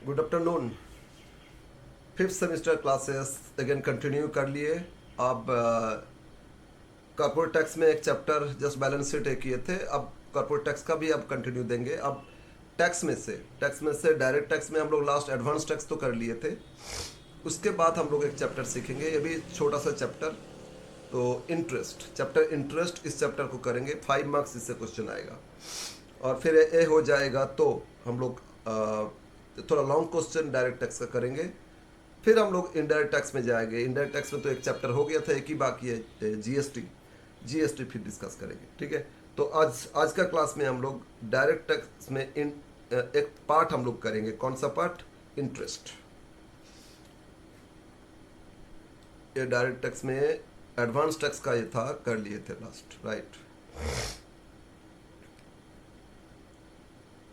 Good afternoon. Fifth semester classes again continue कर लिए। अब कॉर्पोरेट टैक्स में एक चैप्टर जस्ट बैलेंस शीट किए थे, अब कॉर्पोरेट टैक्स का भी अब कंटिन्यू देंगे। अब टैक्स में से डायरेक्ट टैक्स में हम लोग लास्ट एडवांस टैक्स तो कर लिए थे, उसके बाद हम लोग एक चैप्टर सीखेंगे, ये भी छोटा सा चैप्टर। तो इंटरेस्ट, चैप्टर इंटरेस्ट, इस चैप्टर को करेंगे, 5 मार्क्स इससे क्वेश्चन आएगा। और फिर ए हो जाएगा तो हम लोग थोड़ा लॉन्ग क्वेश्चन डायरेक्ट टैक्स का करेंगे। फिर हम लोग इनडायरेक्ट टैक्स में जाएंगे। इनडायरेक्ट टैक्स में तो एक चैप्टर हो गया था, एक ही बाकी है, जीएसटी। जीएसटी फिर डिस्कस करेंगे, ठीक है। तो आज आज का क्लास में हम लोग डायरेक्ट टैक्स में एक पार्ट हम लोग करेंगे। कौन सा पार्ट? इंटरेस्ट। ये डायरेक्ट टैक्स में एडवांस टैक्स का ये था, कर लिए थे लास्ट, राइट।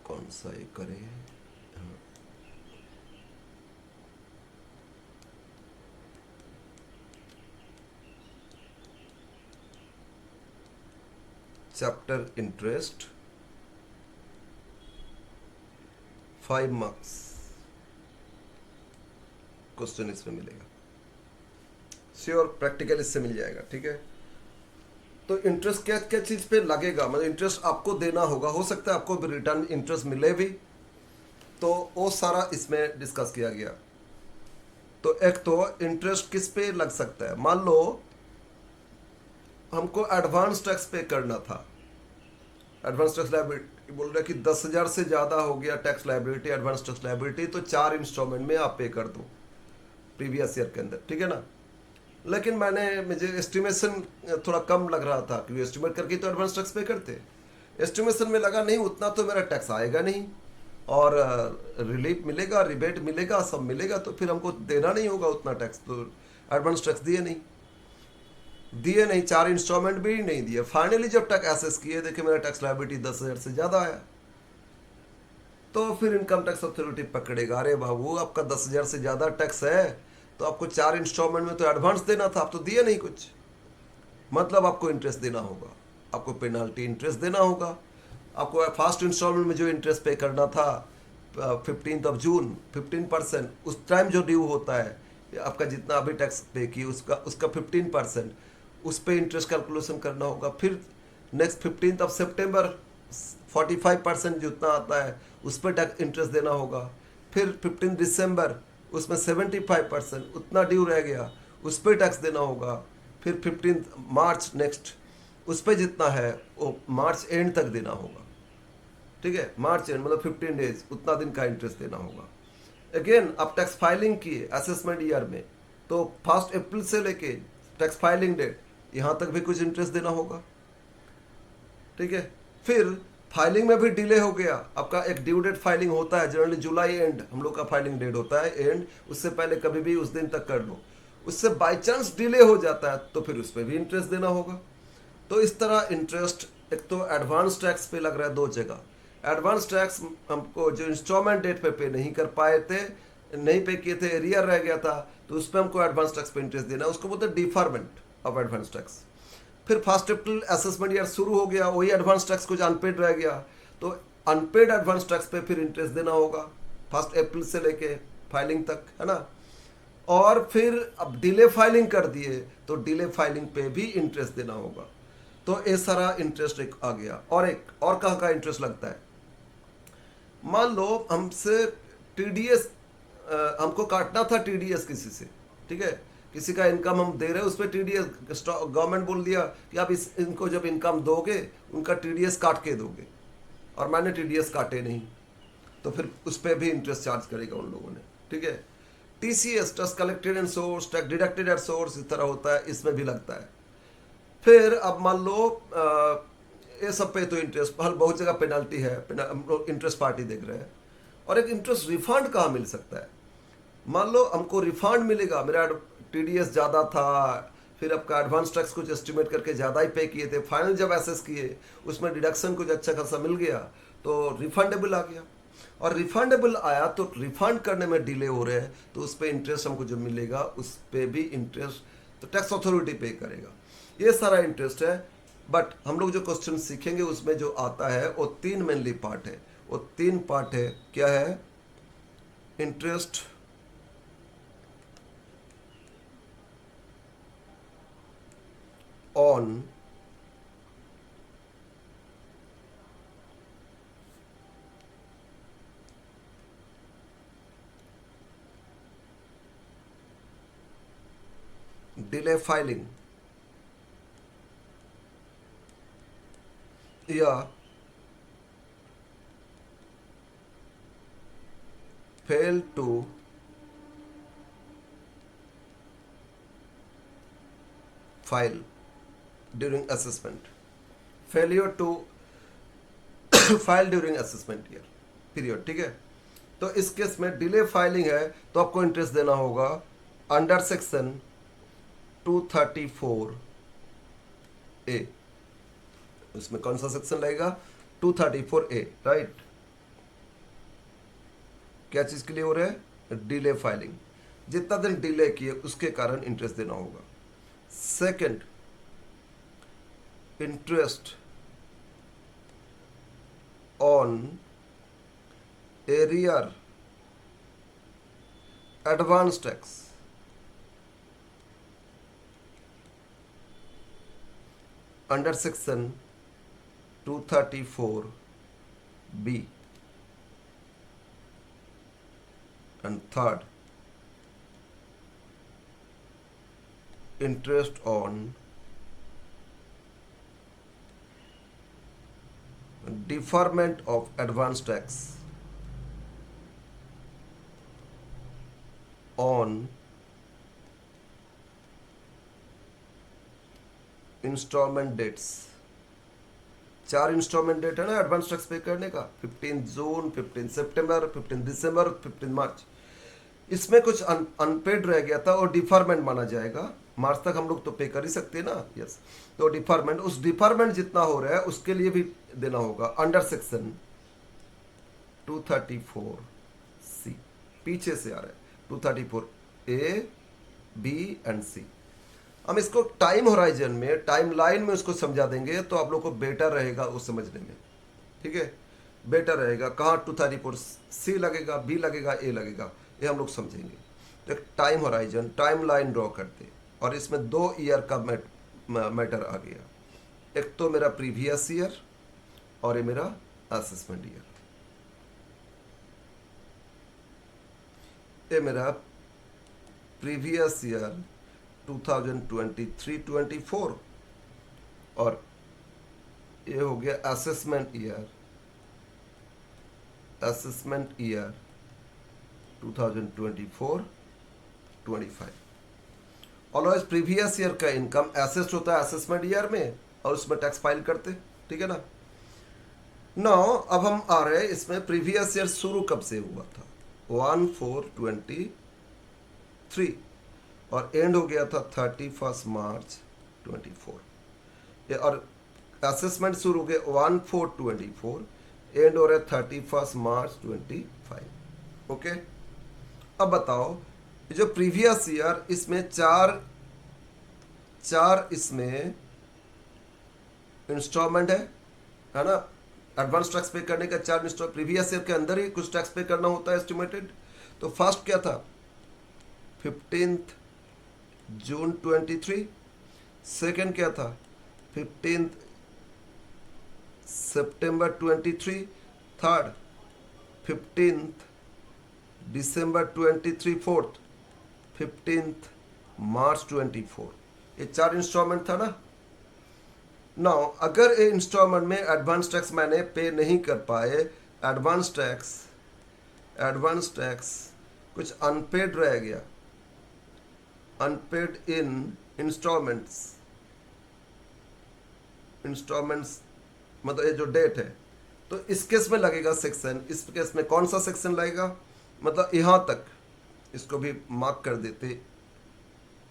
कौन सा ये करें? चैप्टर इंटरेस्ट, 5 मार्क्स क्वेश्चन इसमें मिलेगा, श्योर। प्रैक्टिकल इससे मिल जाएगा, ठीक है। तो इंटरेस्ट क्या क्या चीज पे लगेगा, मतलब इंटरेस्ट आपको देना होगा, हो सकता है आपको रिटर्न इंटरेस्ट मिले भी, तो वो सारा इसमें डिस्कस किया गया। तो एक तो इंटरेस्ट किस पे लग सकता है, मान लो हमको एडवांस टैक्स पे करना था। एडवांस टैक्स लाइबिलिटी बोल रहा है कि 10,000 से ज़्यादा हो गया tax liability, advance tax liability, तो 4 इंस्टॉलमेंट में आप पे कर दो प्रीवियस ईयर के अंदर, ठीक है ना। लेकिन मुझे एस्टिमेशन थोड़ा कम लग रहा था, क्योंकि एस्टिमेट करके तो एडवांस टैक्स पे करते। एस्टिमेशन में लगा नहीं उतना तो मेरा टैक्स आएगा नहीं, और रिलीफ मिलेगा, रिबेट मिलेगा, सब मिलेगा, तो फिर हमको देना नहीं होगा उतना टैक्स। तो एडवांस टैक्स दिए नहीं 4 इंस्टॉलमेंट भी नहीं दिए। फाइनली जब टैक्स एसेस किए, देखे मेरा टैक्स लायबिलिटी 10,000 से ज़्यादा आया, तो फिर इनकम टैक्स अथॉरिटी पकड़ेगा, अरे बाबू आपका 10,000 से ज़्यादा टैक्स है, तो आपको 4 इंस्टॉलमेंट में तो एडवांस देना था, आप तो दिए नहीं कुछ, मतलब आपको इंटरेस्ट देना होगा, आपको पेनाल्टी इंटरेस्ट देना होगा। आपको फर्स्ट इंस्टॉलमेंट में जो इंटरेस्ट पे करना था 15 जून 15%, उस टाइम जो ड्यू होता है, आपका जितना अभी टैक्स पे किए उसका 15%, उस पर इंटरेस्ट कैलकुलेशन करना होगा। फिर नेक्स्ट 15 सितंबर 45% जितना आता है उस पर टैक्स इंटरेस्ट देना होगा। फिर 15 दिसंबर उसमें 75% उतना ड्यू रह गया, उस पर टैक्स देना होगा। फिर 15 मार्च नेक्स्ट, उस पर जितना है वो मार्च एंड तक देना होगा, ठीक है। मार्च एंड मतलब 15 डेज, उतना दिन का इंटरेस्ट देना होगा। अगेन आप टैक्स फाइलिंग किए असेसमेंट ईयर में, तो 1 अप्रैल से लेके टैक्स फाइलिंग डेट यहाँ तक भी कुछ इंटरेस्ट देना होगा, ठीक है। फिर फाइलिंग में भी डिले हो गया, आपका एक ड्यू डेट फाइलिंग होता है जनरली जुलाई एंड, हम लोग का फाइलिंग डेट होता है एंड, उससे पहले कभी भी उस दिन तक कर लो। उससे बाई चांस डिले हो जाता है तो फिर उस पर भी इंटरेस्ट देना होगा। तो इस तरह इंटरेस्ट एक तो एडवांस टैक्स पे लग रहा है 2 जगह। एडवांस टैक्स हमको जो इंस्टॉलमेंट डेट पे नहीं कर पाए थे, नहीं पे किए थे, एरियर रह गया था, तो उस पर हमको एडवांस टैक्स पे इंटरेस्ट देना है, उसको बोलते हैं डिफरमेंट ऑफ एडवांस टैक्स। फिर 1 अप्रैल असेसमेंट ईयर शुरू हो गया, वही एडवांस टैक्स कुछ अनपेड रह गया, तो अनपेड एडवांस टैक्स पे फिर इंटरेस्ट देना होगा 1 अप्रैल से लेके फाइलिंग तक, है ना। और फिर अब डिले फाइलिंग कर दिए तो डिले फाइलिंग पे भी इंटरेस्ट देना होगा। तो ये सारा इंटरेस्ट एक आ गया। और एक और कहाँ का इंटरेस्ट लगता है, मान लो हमसे टीडीएस, हमको काटना था टीडीएस किसी से, ठीक है। किसी का इनकम हम दे रहे हैं, उस पर टीडीएस गवर्नमेंट बोल दिया कि आप इनको जब इनकम दोगे उनका टीडीएस काट के दोगे, और मैंने टीडीएस काटे नहीं, तो फिर उस पर भी इंटरेस्ट चार्ज करेगा उन लोगों ने, ठीक है। TCS, tax collected and source, tax deducted at source, इस तरह होता है, इसमें भी लगता है। फिर अब मान लो ये सब पे तो इंटरेस्ट, हर बहुत जगह पेनल्टी है, हम लोग इंटरेस्ट पार्टी देख रहे हैं। और एक इंटरेस्ट रिफंड कहाँ मिल सकता है, मान लो हमको रिफंड मिलेगा, मेरा टीडीएस ज़्यादा था, फिर आपका एडवांस टैक्स कुछ एस्टिमेट करके ज़्यादा ही पे किए थे, फाइनल जब एसेस किए उसमें डिडक्शन कुछ अच्छा खासा मिल गया, तो रिफंडेबल आ गया। और रिफंडेबल आया तो रिफंड करने में डिले हो रहे हैं, तो उस पर इंटरेस्ट हमको जो मिलेगा उस पर भी इंटरेस्ट तो टैक्स अथॉरिटी पे करेगा। ये सारा इंटरेस्ट है। बट हम लोग जो क्वेश्चन सीखेंगे उसमें जो आता है वो 3 मेनली पार्ट है। वो 3 पार्ट है, क्या है? इंटरेस्ट ऑन डिले फाइलिंग या fail to file during assessment, failure to file during assessment year period, ठीक है। तो इस केस में डिले फाइलिंग है तो आपको इंटरेस्ट देना होगा अंडर सेक्शन 234 ए। उसमें कौन सा सेक्शन लगेगा? 234 ए, राइट। क्या चीज के लिए हो रहा है? Delay filing. जितना दिन डिले किए उसके कारण इंटरेस्ट देना होगा। Second, interest on arrear advance tax, under section 234 B. And third, interest on deferment of advance tax on installment dates। 4 installment date है ना एडवांस टैक्स पे करने का, 15 जून, 15 सितंबर, 15 दिसंबर, 15 मार्च। इसमें कुछ अनपेड रह गया था और डिफरमेंट माना जाएगा। मार्च तक हम लोग तो पे कर ही सकते हैं ना, यस। तो डिफरमेंट, उस डिफरमेंट जितना हो रहा है उसके लिए भी देना होगा अंडर सेक्शन 234 सी। पीछे से आ रहा है 234 ए, बी एंड सी। हम इसको टाइम होराइजन में, टाइम लाइन में उसको समझा देंगे तो आप लोग को बेटर रहेगा वो समझने में, ठीक है। बेटर रहेगा कहाँ 234 सी लगेगा, बी लगेगा, ए लगेगा, ये हम लोग समझेंगे। तो एक time horizon, time line draw करते, और इसमें 2 ईयर का मैटर आ गया। एक तो मेरा प्रीवियस ईयर और ये मेरा असेसमेंट ईयर। ये मेरा प्रीवियस ईयर 2023-24 और ये हो गया assessment year, assessment year 2024-25। Always previous year का इनकम एसेस्ड होता है असेसमेंट ईयर में और उसमें टैक्स फाइल करते, ठीक है ना। नाउ अब हम आ रहे हैं इसमें प्रीवियस ईयर शुरू कब से हुआ था, 1/4/23 और एंड हो गया था 31 मार्च 24। ये और असेसमेंट शुरू हो गया 1/4/24, एंड हो रहा है 31 मार्च 25। ओके, अब बताओ ये जो प्रीवियस ईयर, इसमें चार इसमें इंस्टॉलमेंट है ना। एडवांस टैक्स पे करने का 4 इंस्टॉल, प्रीवियस ईयर के अंदर ही कुछ टैक्स पे करना होता है एस्टिमेटेड। तो फर्स्ट क्या था 15 जून 23, सेकेंड क्या था 15 सितंबर 23, थर्ड 15 दिसंबर 23, फोर्थ 15 मार्च 24। ये 4 इंस्टॉलमेंट था ना। नाउ अगर ये इंस्टॉलमेंट में एडवांस टैक्स मैंने पे नहीं कर पाए, एडवांस टैक्स कुछ अनपेड रह गया, अनपेड इन इंस्टॉलमेंट्स मतलब ये जो डेट है, तो इस केस में लगेगा सेक्शन। इस केस में कौन सा सेक्शन लगेगा, मतलब यहां तक इसको भी मार्क कर देते,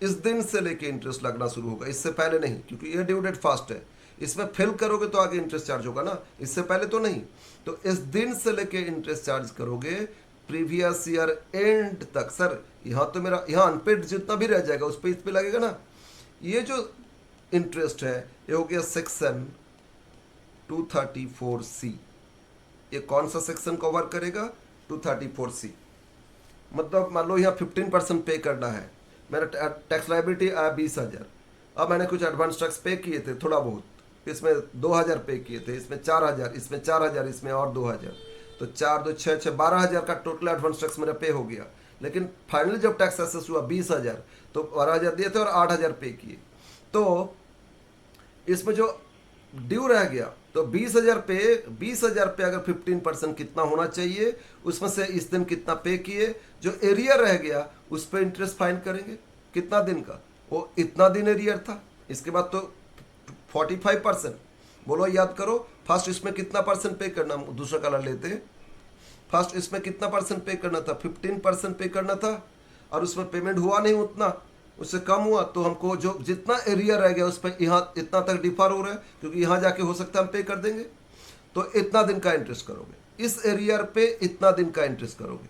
इस दिन से लेके इंटरेस्ट लगना शुरू होगा, इससे पहले नहीं, क्योंकि ये ड्यू डेट फास्ट है। इसमें फिल करोगे तो आगे इंटरेस्ट चार्ज होगा ना, इससे पहले तो नहीं। तो इस दिन से लेके इंटरेस्ट चार्ज करोगे प्रीवियस ईयर एंड तक। सर यहाँ तो मेरा यहाँ अनपेड जितना भी रह जाएगा उस पर इस पे लगेगा ना। ये जो इंटरेस्ट है ये हो गया सेक्शन 234 सी। ये कौन सा सेक्शन कवर करेगा 234 सी। मतलब मान लो यहाँ 15% पे करना है, मेरा टैक्स लाइबिलिटी आया 20,000। अब मैंने कुछ एडवांस टैक्स पे किए थे थोड़ा बहुत, इसमें 2,000 पे किए थे, इसमें 4,000, इसमें 4,000, इसमें और 2,000, तो 4 2 6 6 12,000 का टोटल एडवांस टैक्स मेरा पे हो गया। लेकिन फाइनली जब टैक्स असेस हुआ 20,000, तो 12,000 दिए थे और 8,000 पे किए, तो इसमें जो ड्यू रह गया, तो 20,000 पे अगर 15% कितना होना चाहिए, उसमें से इस दिन कितना पे किए, जो एरियर रह गया उस पर इंटरेस्ट फाइन करेंगे। कितना दिन का, वो इतना दिन एरियर था। इसके बाद तो 45%, बोलो याद करो, फर्स्ट इसमें कितना परसेंट पे करना, दूसरा कलर लेते हैं। फर्स्ट इसमें कितना परसेंट पे करना था, 15% पे करना था, और उसमें पेमेंट हुआ नहीं उतना, उससे कम हुआ, तो हमको जो जितना एरिया रह गया उस पर यहाँ इतना तक डिफर हो रहा है, क्योंकि यहाँ जाके हो सकता है हम पे कर देंगे, तो इतना दिन का इंटरेस्ट करोगे, इस एरियर पे इतना दिन का इंटरेस्ट करोगे।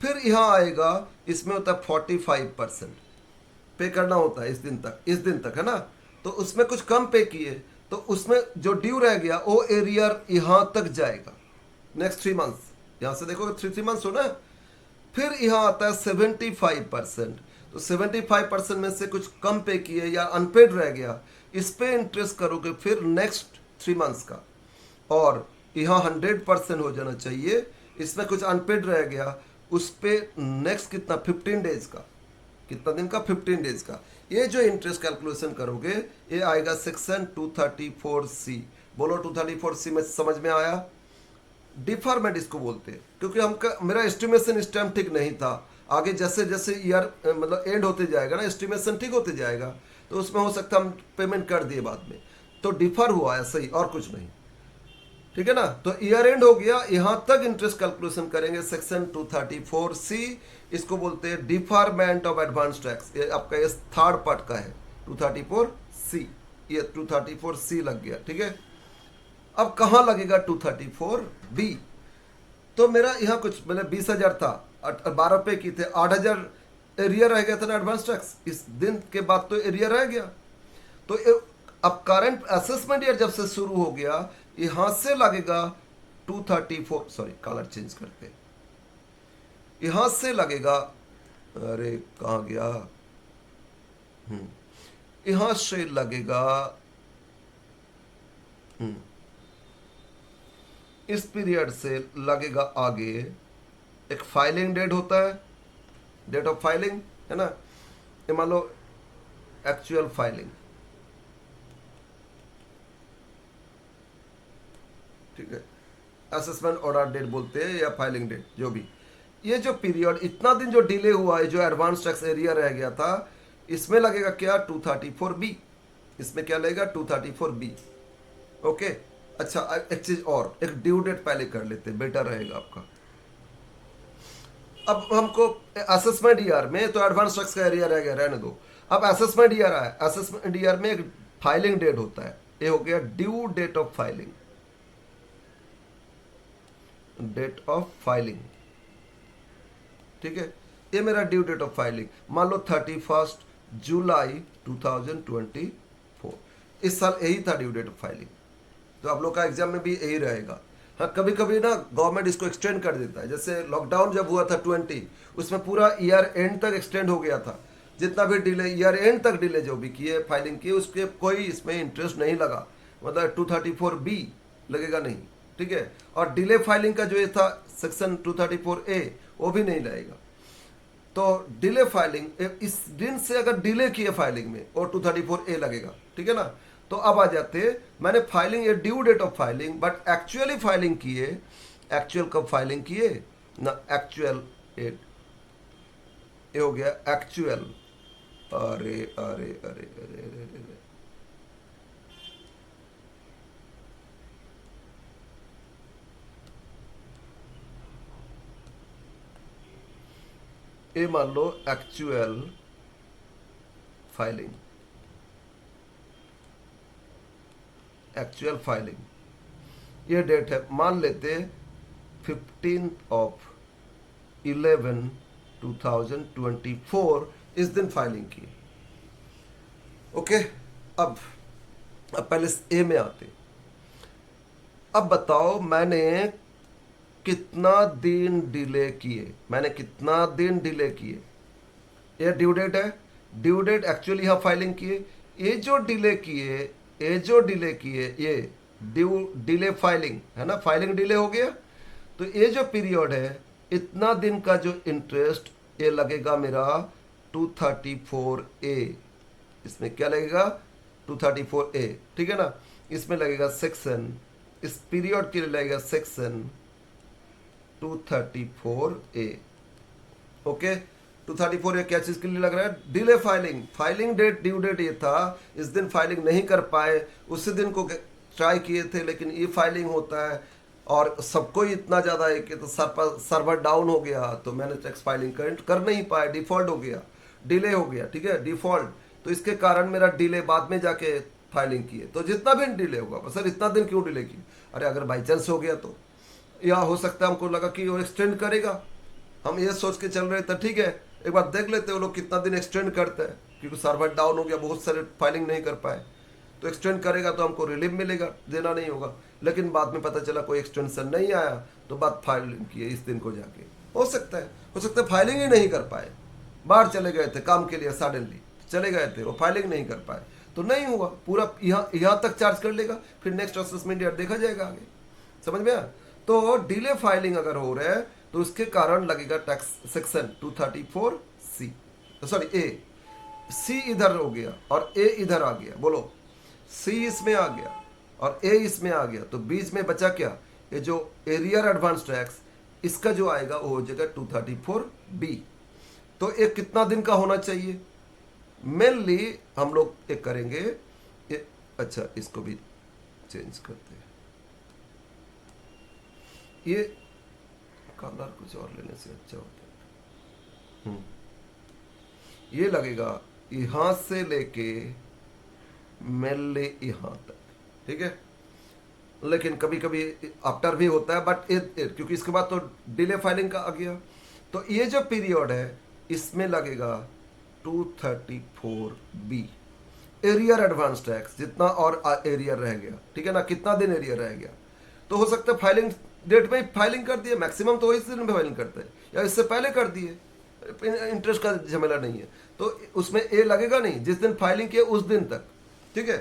फिर यहाँ आएगा, इसमें होता है 45% पे करना होता है इस दिन तक है ना, तो उसमें कुछ कम पे किए, तो उसमें जो ड्यू रह गया वो एरियर यहाँ तक जाएगा, नेक्स्ट 3 मंथ्स, यहाँ से देखोगे 3 मंथ्स हो ना। फिर यहाँ आता है 75%, तो 75% में से कुछ कम पे किए या अनपेड रह गया, इस पे इंटरेस्ट करोगे फिर नेक्स्ट 3 मंथ्स का, और यहाँ 100% हो जाना चाहिए, इसमें कुछ अनपेड रह गया, उस पे नेक्स्ट कितना 15 डेज का, कितना दिन का 15 डेज का। ये जो इंटरेस्ट कैलकुलेशन करोगे ये आएगा सेक्शन 234C। बोलो 234C में समझ में आया। डिफरमेंट इसको बोलते हैं, क्योंकि मेरा एस्टिमेशन इस टाइम ठीक नहीं था, आगे जैसे जैसे ईयर मतलब एंड होते जाएगा ना, एस्टिमेशन ठीक होते जाएगा, तो उसमें हो सकता है हम पेमेंट कर दिए बाद में, तो डिफर हुआ ऐसा ही और कुछ नहीं, ठीक है ना। तो ईयर एंड हो गया, यहां तक इंटरेस्ट कैलकुलेशन करेंगे, सेक्शन 234C, इसको बोलते हैं डिफरमेंट ऑफ एडवांस टैक्स। ये आपका ये थर्ड पार्ट का है 234C, ये 234C लग गया, ठीक है। अब कहां लगेगा 234B, तो मेरा यहाँ कुछ मतलब 20,000 था, 12 पे की थे, 8,000 एरिया रह गया था ना एडवांस टैक्स, इस दिन के बाद तो एरिया रह गया, तो अब करंट असेसमेंट ईयर जब से शुरू हो गया, यहां से लगेगा 234, सॉरी कलर चेंज करते, यहां से लगेगा, अरे कहाँ गया, यहां से लगेगा, इस पीरियड से लगेगा आगे, एक फाइलिंग डेट होता है, डेट ऑफ फाइलिंग है ना, ये मान लो एक्चुअल फाइलिंग, ठीक है, असेसमेंट ऑर्डर डेट बोलते हैं या फाइलिंग डेट, जो भी। ये जो पीरियड इतना दिन जो डिले हुआ है, जो एडवांस टैक्स एरिया रह गया था, इसमें लगेगा क्या 234B, इसमें क्या लगेगा 234B, ओके। अच्छा एक चीज और, एक ड्यू डेट पहले कर लेते, बेटर रहेगा आपका। अब हमको असेसमेंट ईयर में तो एडवांस टैक्स का एरिया रह गया, रहने दो। अब असेसमेंट ईयर आया, असेसमेंट ईयर में एक फाइलिंग डेट होता है, ये हो गया due date of filing, date of filing, ठीक है। ये मेरा ड्यू डेट ऑफ फाइलिंग, मान लो 31 जुलाई 2024, इस साल यही था ड्यू डेट ऑफ फाइलिंग, तो आप लोग का एग्जाम में भी यही रहेगा। हाँ कभी कभी ना गवर्नमेंट इसको एक्सटेंड कर देता है, जैसे लॉकडाउन जब हुआ था 20, उसमें पूरा ईयर एंड तक एक्सटेंड हो गया था, जितना भी डिले ईयर एंड तक डिले जो भी किए फाइलिंग किए, उसके कोई इसमें इंटरेस्ट नहीं लगा, मतलब 234B लगेगा नहीं, ठीक है। और डिले फाइलिंग का जो ये था सेक्शन 234A, वो भी नहीं लगेगा। तो डिले फाइलिंग, इस दिन से अगर डिले किए फाइलिंग में, और 234A लगेगा, ठीक है ना। तो अब आ जाते, मैंने फाइलिंग ये due date of filing, but actually filing किए, एक्चुअल कब फाइलिंग किए ना, एक्चुअल ये हो गया एक्चुअल, अरे अरे अरे अरे अरे, अरे। ये मान लो एक्चुअल फाइलिंग, एक्चुअल फाइलिंग ये डेट है, मान लेते 15/11/2024, इस दिन फाइलिंग की, ओके। अब पहले ए में आते, अब बताओ मैंने कितना दिन डिले किए, मैंने कितना दिन डिले किए, ये ड्यू डेट है। ड्यू डेट एक्चुअली यहाँ फाइलिंग किए, ये जो डिले किए, ये जो डिले किए, ये ड्यू डिले फाइलिंग है ना, फाइलिंग डिले हो गया। तो ये जो पीरियड है, इतना दिन का जो इंटरेस्ट ये लगेगा मेरा 234A। इसमें क्या लगेगा 234A, ठीक है ना। इसमें लगेगा सेक्शन, इस पीरियड के लिए लगेगा सेक्शन 234A। ओके, 234A क्या चीज के लिए लग रहा है, delay filing. Filing date due date ये था, इस दिन फाइलिंग नहीं कर पाए, उसी दिन को ट्राई किए थे, लेकिन ई फाइलिंग होता है और सबको ही इतना ज़्यादा है कि तो सर्वर डाउन हो गया, तो मैंने टैक्स फाइलिंग कर नहीं पाया, डिफॉल्ट हो गया, डिले हो गया, ठीक है, डिफॉल्ट। तो इसके कारण मेरा डिले बाद में जाके फाइलिंग किए, तो जितना भी डिले होगा, सर इतना दिन क्यों डिले की, अरे अगर बाई चांस हो गया तो, या हो सकता है हमको लगा कि वो एक्सटेंड करेगा, हम ये सोच के चल रहे थे, ठीक है एक बार देख लेते हैं वो लोग कितना दिन एक्सटेंड करते हैं, क्योंकि सर्वर डाउन हो गया, बहुत सारे फाइलिंग नहीं कर पाए, तो एक्सटेंड करेगा तो हमको रिलीफ मिलेगा, देना नहीं होगा। लेकिन बाद में पता चला कोई एक्सटेंशन नहीं आया, तो बात फाइलिंग किए इस दिन को जाके। हो सकता है फाइलिंग ही नहीं कर पाए, बाहर चले गए थे काम के लिए, सडनली चले गए थे, वो फाइलिंग नहीं कर पाए, तो नहीं हुआ, पूरा यहाँ तक चार्ज कर लेगा, फिर नेक्स्ट असेसमेंट ईयर देखा जाएगा आगे, समझ में आया। तो डिले फाइलिंग अगर हो रहा है तो उसके कारण लगेगा टैक्स सेक्शन 234C, सॉरी ए, सी इधर हो गया और ए इधर आ गया, बोलो सी इसमें आ गया और ए इसमें आ गया, तो बीच में बचा क्या, ये जो एरियर एडवांस टैक्स, इसका जो आएगा वो हो जाएगा 234B। तो एक कितना दिन का होना चाहिए, मेनली हम लोग एक करेंगे ये, अच्छा इसको भी चेंज करते हैं, ये कलर कुछ और लेने से अच्छा होता है। ये लगेगा यहां से लेके मेनली यहां तक, ठीक है, लेकिन कभी कभी आफ्टर भी होता है, बट क्योंकि इसके बाद तो डिले फाइलिंग का आ गया, तो ये जो पीरियड है इसमें लगेगा 234B, एरियर एडवांस टैक्स, जितना और एरियर रह गया, ठीक है ना, कितना दिन एरियर रह गया, तो हो सकता है फाइलिंग डेट में फाइलिंग कर दिए, मैक्सिमम तो इस दिन में फाइलिंग करते हैं, या इससे पहले कर दिए, इंटरेस्ट का झमेला नहीं है, तो उसमें ए लगेगा नहीं, जिस दिन फाइलिंग किए उस दिन तक, ठीक है,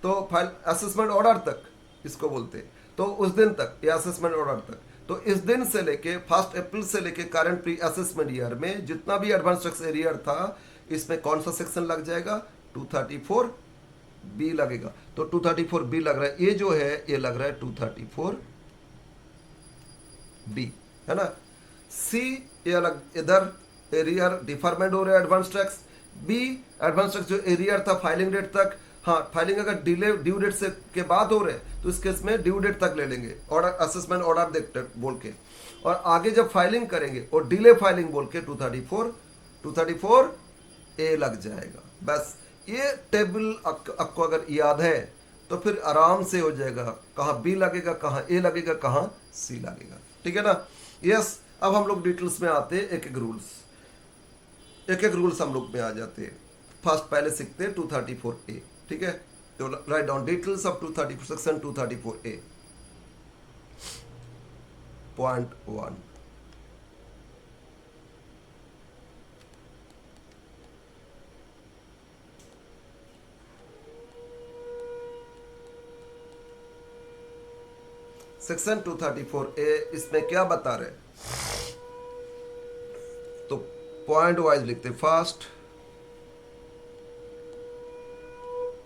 तो फाइल असेसमेंट ऑर्डर तक इसको बोलते हैं, तो उस दिन तक या असेसमेंट ऑर्डर तक, तो इस दिन से लेके 1 अप्रैल से लेके करंट प्री असेसमेंट ईयर में जितना भी एडवांस टैक्स एरियर था, इसमें कौन सा सेक्शन लग जाएगा, 234B लगेगा। तो 234B लग रहा है, ये जो है ये लग रहा है 234B, है ना। सी ये अलग, इधर एरियर डिफरमेंट हो रहा है advance tax, B advance tax जो एरियर था फाइलिंग डेट तक, हाँ फाइलिंग अगर डिले ड्यू डेट से के बाद हो रहे तो इस केस में ड्यू डेट तक ले लेंगे, ऑर्डर असेसमेंट ऑर्डर डेट बोल के, और आगे जब फाइलिंग करेंगे और डिले फाइलिंग बोल के 234A लग जाएगा। बस ये टेबल आपको अगर याद है तो फिर आराम से हो जाएगा, कहाँ बी लगेगा, कहाँ ए लगेगा, कहाँ सी लगेगा, ठीक है ना। यस, अब हम लोग डिटेल्स में आते हैं, एक एक रूल्स हम लोग में आ जाते हैं। फर्स्ट पहले सीखते हैं 234A, ठीक है, तो write down details of 234 section 234A point 1। Section 234A इसमें क्या बता रहे, तो पॉइंट वाइज लिखते। First,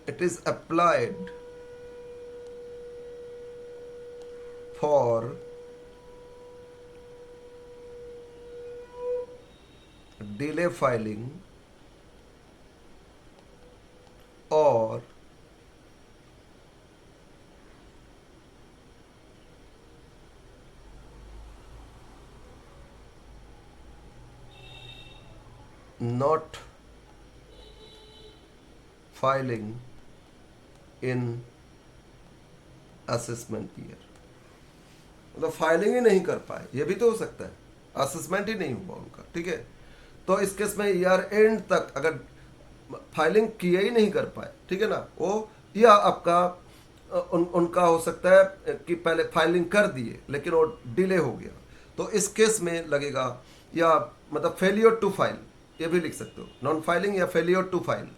it is applied for delay filing or not filing in assessment year, मतलब फाइलिंग ही नहीं कर पाए, ये भी तो हो सकता है, असेसमेंट ही नहीं हुआ उनका, ठीक है। तो इस केस में ईयर एंड तक अगर फाइलिंग किए ही नहीं कर पाए, ठीक है ना, वो या आपका उनका हो सकता है कि पहले फाइलिंग कर दिए लेकिन वो डिले हो गया, तो इस केस में लगेगा, या मतलब फेलियर टू फाइल, ये भी लिख सकते हो, नॉन फाइलिंग या फेलियर टू फाइल।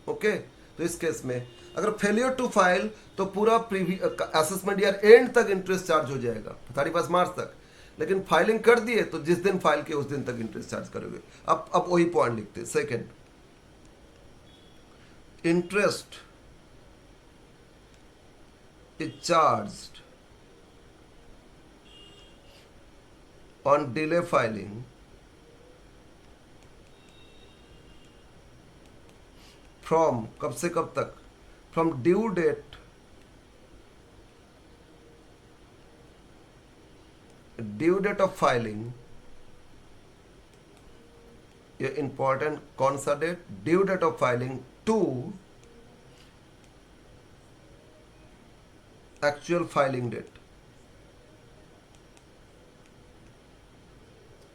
ओके, तो इस केस में अगर फेलियर टू फाइल तो पूरा असेसमेंट ईयर एंड तक इंटरेस्ट चार्ज हो जाएगा 31 मार्च तक, लेकिन फाइलिंग कर दिए तो जिस दिन फाइल किए उस दिन तक इंटरेस्ट चार्ज करोगे। अब वही पॉइंट लिखते हैं। Second, interest is charged on delay filing from कब से कब तक, from due date of filing, ये इंपॉर्टेंट कौन सा date, due date of filing to actual filing date.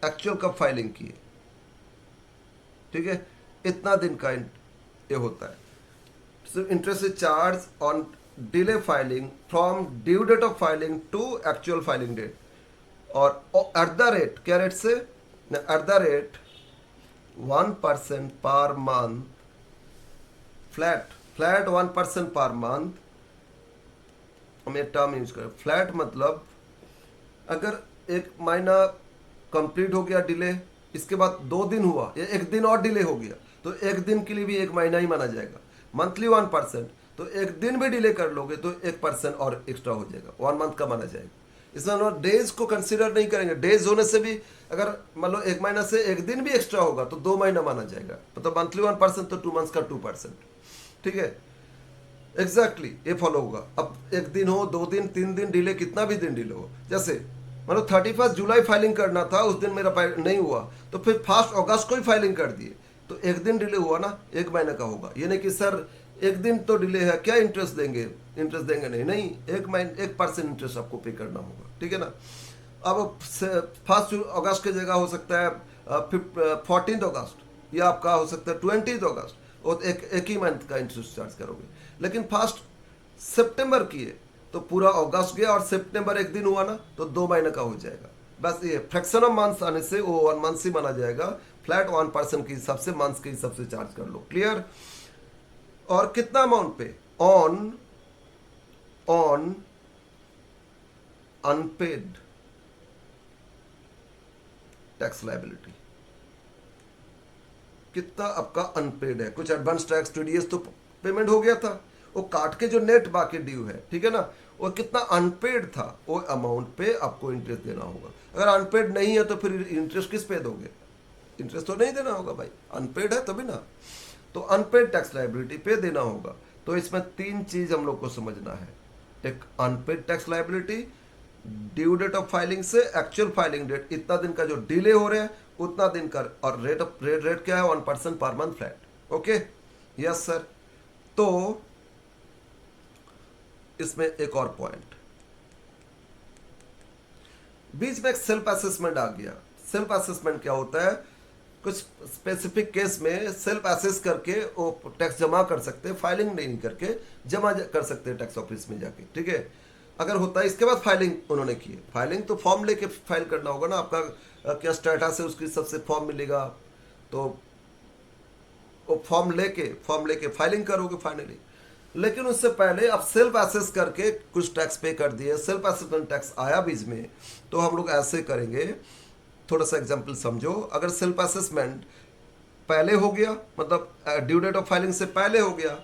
Actual कब फाइलिंग की है, ठीक है, इतना दिन का ये होता है। So interest is charge on delay filing from due date of filing to actual filing date, और एट द रेट, क्या रेट से, at the rate 1% per month, flat 1% per month. हम एक टर्म यूज करें फ्लैट, मतलब अगर एक महीना कंप्लीट हो गया डिले, इसके बाद 2 दिन हुआ या 1 दिन और डिले हो गया, तो 1 दिन के लिए भी 1 महीना ही माना जाएगा। मंथली 1%, तो 1 दिन भी डिले कर लोगे तो 1% और एक्स्ट्रा हो जाएगा, 1 मंथ का माना जाएगा। इसमें हम डेज को कंसिडर नहीं करेंगे, डेज होने से भी अगर मान लो 1 महीना से 1 दिन भी एक्स्ट्रा होगा तो 2 महीना माना जाएगा, मतलब मंथली 1% तो 2 मंथ्स का 2%, ठीक है, एग्जैक्टली ये फॉलो होगा। अब 1 दिन हो, 2 दिन, 3 दिन डिले, कितना भी दिन डिले हो, जैसे मतलब 31 जुलाई फाइलिंग करना था, उस दिन मेरा नहीं हुआ, तो फिर 1 अगस्त को ही फाइलिंग कर दिए, तो 1 दिन डिले हुआ ना, 1 महीने का होगा। ये नहीं कि सर 1 दिन तो डिले है, क्या इंटरेस्ट देंगे, इंटरेस्ट देंगे नहीं, 1% इंटरेस्ट आपको पे करना होगा, ठीक है ना। अब 1 अगस्त की जगह हो सकता है 14 अगस्त, या आपका हो सकता है 20 अगस्त, और एक ही मंथ का इंटरेस्ट चार्ज करोगे। लेकिन 1 सितंबर किए तो पूरा अगस्त गया, और सितंबर 1 दिन हुआ ना, तो 2 महीने का हो जाएगा। बस ये फ्रैक्शन ऑफ मंथ्स आने से वो 1 मंथ से माना जाएगा, फ्लैट 1% के हिसाब से, मंथ्स के हिसाब से चार्ज कर लो, क्लियर। और कितना अमाउंट पे, ऑन अनपेड टैक्स लायबिलिटी, कितना आपका अनपेड है। कुछ एडवांस टैक्स टीडीएस तो पेमेंट हो गया था, वो काट के जो नेट बाकी ड्यू है, ठीक है ना, वो कितना अनपेड था, वो अमाउंट पे आपको इंटरेस्ट देना होगा। अगर अनपेड नहीं है तो फिर इंटरेस्ट किस पे दोगे, इंटरेस्ट तो नहीं देना होगा भाई, अनपेड है तभी ना, तो अनपेड टैक्स लायबिलिटी पे देना होगा। तो इसमें 3 चीज हम लोग को समझना है, एक unpaid tax liability, due date of filing से एक्चुअल फाइलिंग डेट, इतना दिन का जो डिले हो रहा है उतना दिन का, और रेट क्या है, 1% per month flat. Okay, yes sir. तो इसमें एक और पॉइंट, बीच में एक सेल्फ असेसमेंट आ गया। सेल्फ असेसमेंट क्या होता है, कुछ स्पेसिफिक केस में सेल्फ असेस करके वो टैक्स जमा कर सकते हैं, फाइलिंग नहीं करके जमा कर सकते हैं टैक्स ऑफिस में जाके, ठीक है। अगर होता है इसके बाद फाइलिंग उन्होंने की है, फाइलिंग तो फॉर्म लेके फाइल करना होगा ना, आपका क्या स्टेटस है उसकी सबसे फॉर्म मिलेगा, तो वो फॉर्म लेके फाइलिंग करोगे फाइनली। लेकिन उससे पहले आप सेल्फ असेस करके कुछ टैक्स पे कर दिए, सेल्फ असेसमेंट टैक्स आया बीच में, तो हम लोग ऐसे करेंगे, थोड़ा सा एग्जांपल समझो। अगर सेल्फ असेसमेंट पहले हो गया, मतलब ड्यू डेट ऑफ फाइलिंग से पहले हो गया,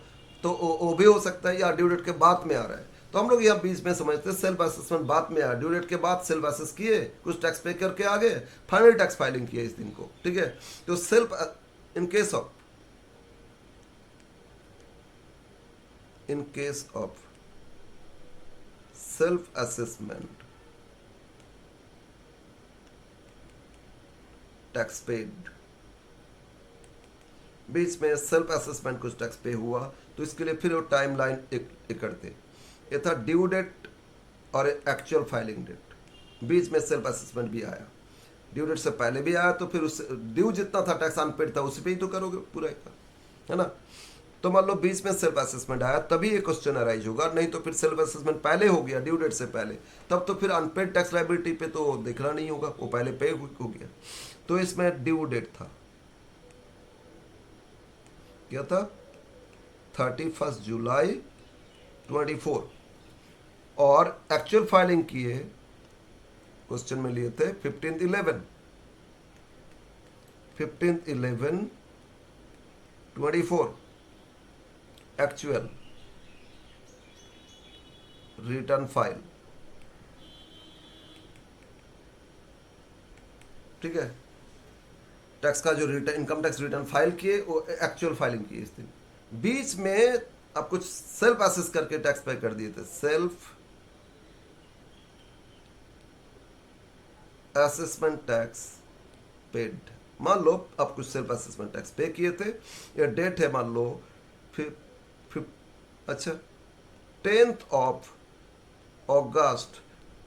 तो वो भी हो सकता है, या ड्यू डेट के बाद में आ रहा है, तो हम लोग यहाँ बीच में समझते हैं सेल्फ असेसमेंट बाद में आया, ड्यू डेट के बाद सेल्फ असेस किए, कुछ टैक्स पे करके आ गए, फाइनल टैक्स फाइलिंग किए इस दिन को, ठीक है। तो self in case of self assessment tax paid, बीच में सेल्फ असेसमेंट कुछ टैक्स पे हुआ, तो इसके लिए फिर वो टाइम लाइन एक करते, ये था ड्यू डेट और एक्चुअल फाइलिंग डेट, बीच में सेल्फ असेसमेंट भी आया, ड्यू डेट से पहले भी आया, तो फिर उससे ड्यू जितना था टैक्स अनपेड था उसी पे ही तो करोगे पूरा का, है ना। तो मान लो बीच में सेल्फ असेसमेंट आया, तभी ये क्वेश्चन अराइज होगा, नहीं तो फिर सेल्फ असेसमेंट पहले हो गया ड्यू डेट से पहले, तब तो फिर अनपेड टैक्स लायबिलिटी पे तो देखना नहीं होगा, वो पहले पे हो गया। तो इसमें ड्यू डेट था, क्या था, 31 जुलाई 24, और एक्चुअल फाइलिंग किए क्वेश्चन में लिए थे 15/11/24 एक्चुअल रिटर्न फाइल, ठीक है। टैक्स का जो return, income tax return file किए, वो एक्चुअल फाइलिंग की इस दिन। बीच में आप कुछ सेल्फ असेस करके टैक्स पे कर दिए थे, सेल्फ असेसमेंट टैक्स पेड, मान लो आप कुछ सेल्फ असेसमेंट टैक्स पे किए थे, या डेट है मान लो अच्छा 10th ऑफ अगस्त,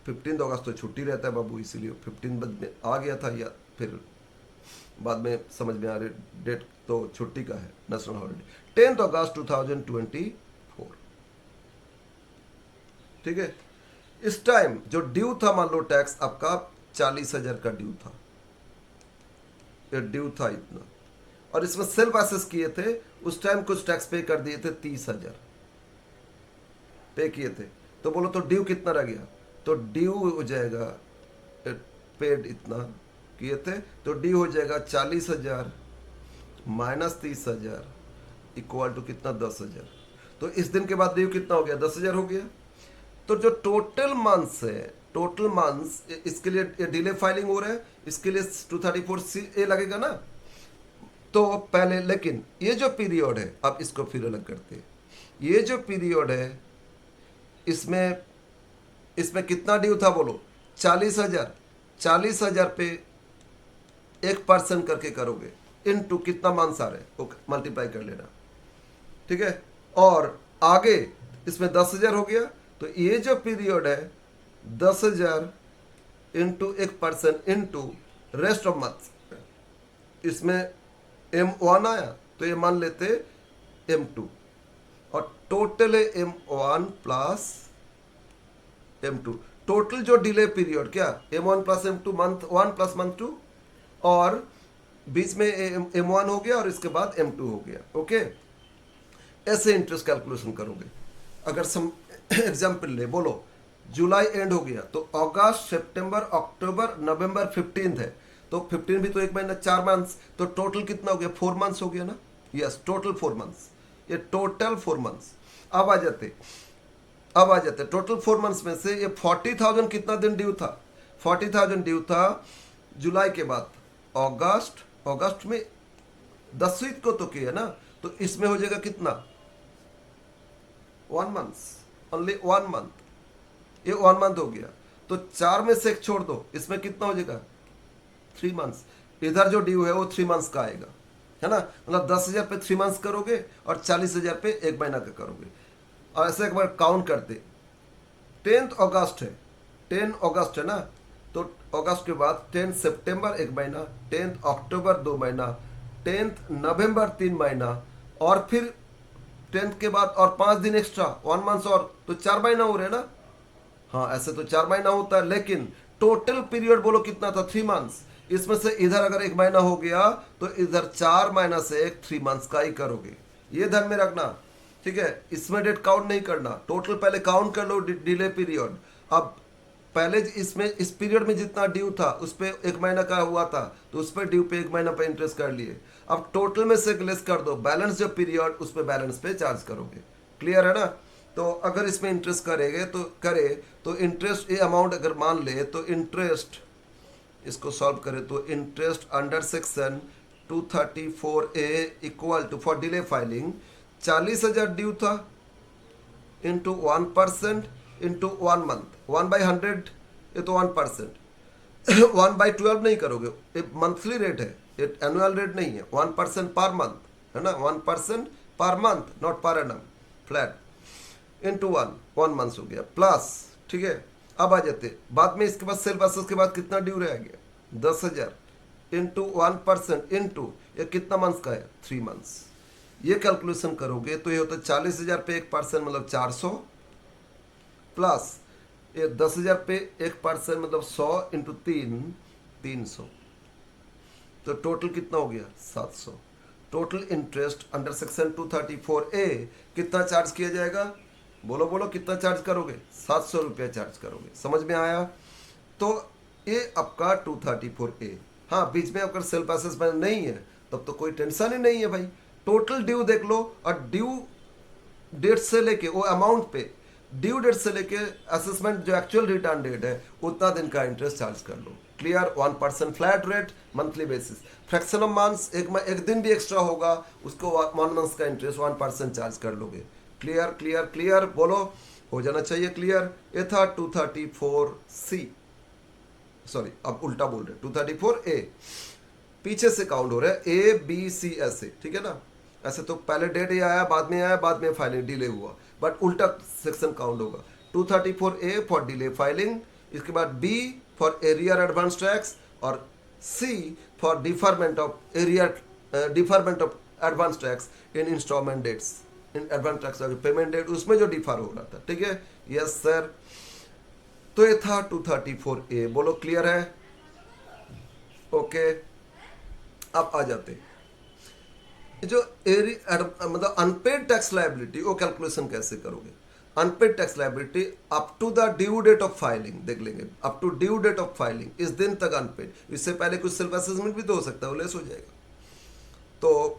15 अगस्त तो छुट्टी रहता है बाबू, इसीलिए 15 बाद में आ गया था, या फिर बाद में समझ में आ रही डेट तो छुट्टी का है, नेशनल हॉलिडे, 10th अगस्त 2024, ठीक है। इस टाइम जो ड्यू था, मान लो टैक्स आपका 40,000 का ड्यू था, ये ड्यू था इतना, और इसमें सेल्फ असेस किए थे, उस टाइम कुछ टैक्स पे कर दिए थे, 30,000 पे किए थे, तो बोलो तो ड्यू कितना रह गया, तो ड्यू हो जाएगा, पेड इतना किए थे, तो ड्यू हो जाएगा 40,000 माइनस 30,000 इक्वल टू कितना, 10,000। तो इस दिन के बाद ड्यू कितना हो गया, 10,000 हो गया। तो जो टोटल मंथ्स है, टोटल मंथ्स, इसके लिए डिले फाइलिंग हो रहा है, इसके लिए 234 लगेगा ना। तो पहले, लेकिन ये जो पीरियड है, अब इसको फिर अलग करते हैं, ये जो पीरियड है, इसमें कितना ड्यू था बोलो, 40,000, 40,000 पे 1% करके करोगे, इनटू कितना मंथ्स आ रहे हैं वो मल्टीप्लाई कर लेना, ठीक है। और आगे इसमें 10,000 हो गया, तो ये जो पीरियड है 10,000 into 1% into rest of months, इसमें M1 आया तो ये मान लेते M2, और टोटल है M1 प्लस M2, टोटल जो डिले पीरियड क्या, M1 plus M2, month 1 plus month 2, और बीच में M1 हो गया और इसके बाद M2 हो गया, ओके। ऐसे इंटरेस्ट कैलकुलेशन करोगे। अगर सम एग्जाम्पल ले, बोलो जुलाई एंड हो गया, तो अगस्त, सितंबर, अक्टूबर, नवंबर 15 है, तो 15 भी तो एक महीना, 4 मंथ्स, तो टोटल कितना हो गया, 4 मंथ्स हो गया ना, यस, टोटल 4 मंथ्स, ये टोटल 4 मंथ्स। अब आ जाते टोटल 4 मंथ्स में से ये 40,000 कितना दिन ड्यू था, 40,000 ड्यू था जुलाई के बाद, अगस्त में 10वीं को तो किया ना, तो इसमें हो जाएगा कितना, 1 मंथ्स, ओनली 1 मंथ, ये 1 मंथ हो गया। तो 4 में से एक छोड़ दो, इसमें कितना हो जाएगा, 3 मंथ्स। इधर जो ड्यू है वो 3 मंथ्स का आएगा, है ना, मतलब 10,000 पे 3 मंथ्स करोगे और 40,000 पे 1 महीना का करोगे। और ऐसे एक बार काउंट करते, 10th अगस्त है, 10 अगस्त है ना, तो अगस्त के बाद 10 सितंबर 1 महीना, 10 अक्टूबर 2 महीना, 10 नवंबर 3 महीना, और फिर 10 के बाद और 5 दिन एक्स्ट्रा, 1 मंथ और, तो 4 महीना हो रहे ना। हाँ, ऐसे तो 4 महीना होता है, लेकिन टोटल पीरियड बोलो कितना था, 3 मंथ्स। इसमें से इधर अगर 1 महीना हो गया तो इधर 4 महीना से 3 मंथ्स का ही करोगे, ये ध्यान में रखना, ठीक है। इसमें डेट काउंट नहीं करना, टोटल पहले काउंट कर लो डिले पीरियड। अब पहले इसमें इस पीरियड में जितना ड्यू था उस पर 1 महीना का हुआ था, तो उस पर ड्यू पे 1 महीना पे इंटरेस्ट कर लिए। अब टोटल में से लेस कर दो, बैलेंस जो पीरियड उस पर बैलेंस पे चार्ज करोगे, क्लियर है ना। तो अगर इसमें इंटरेस्ट करेंगे तो इंटरेस्ट ये अमाउंट अगर मान ले, तो इंटरेस्ट इसको सॉल्व करें तो interest under section 234A equal to, for delay filing 40,000 due था इंटू 1% इंटू 1 मंथ, 1/100, ये तो 1%, 1/12 नहीं करोगे, ये मंथली रेट है, ये एनुअल रेट नहीं है, 1% पर मंथ, है ना, 1% per month, not per annum, flat, into 1 month हो गया प्लस, ठीक है। अब आ जाते बाद में, इसके बाद सेल्फ असेस के बाद कितना ड्यू रह गया, 10,000 इंटू 1% इंटू ये कितना मंथ्स का है, 3 मंथ्स, ये कैलकुलेशन करोगे तो ये होता है 40,000 पे 1% मतलब 400 प्लस ये 10,000 पे 1% मतलब 100 इंटू 300, तो टोटल कितना हो गया 700। Total interest under section 234A कितना चार्ज किया जाएगा, बोलो बोलो कितना चार्ज करोगे, 700 रुपया चार्ज करोगे। समझ में आया? तो ये आपका 234A। हाँ, बीच में अगर सेल्फ असेसमेंट नहीं है तब तो कोई टेंशन ही नहीं है भाई। टोटल ड्यू देख लो और ड्यू डेट से लेके वो अमाउंट पे ड्यू डेट से लेके असेसमेंट जो एक्चुअल रिटर्न डेट है उतना दिन का इंटरेस्ट चार्ज कर लो। Clear? 1% flat rate monthly basis. Fraction of months एक दिन भी एक्स्ट्रा होगा उसको 1 मंथ का इंटरेस्ट 1% चार्ज कर लोगे। Clear clear clear? बोलो, हो जाना चाहिए क्लियर। ये था 234C, सॉरी अब उल्टा बोल रहे 234A। पीछे से काउंट हो रहा है ABC ऐसे, ठीक है ना? ऐसे तो पहले डेट ही आया बाद में फाइलिंग डिले हुआ, बट उल्टा सेक्शन काउंट होगा। 234A फॉर डिले फाइलिंग, इसके बाद B for arrear advance tax और C for deferment of advance tax in installment dates, in advance tax payment date उसमें जो डिफर हो रहा था। ठीक है? Yes sir. तो ये था 234A। बोलो क्लियर है? ओके, अब आ जाते हैं जो मतलब अनपेड टैक्स लायबिलिटी, वो कैलकुलेशन कैसे करोगे? Unpaid tax liability up to the due date of filing देख लेंगे। Up to due date of filing, इस दिन तक अनपेड। इससे पहले कुछ सेल्फ असेसमेंट भी तो हो सकता है, वो लेस हो जाएगा। तो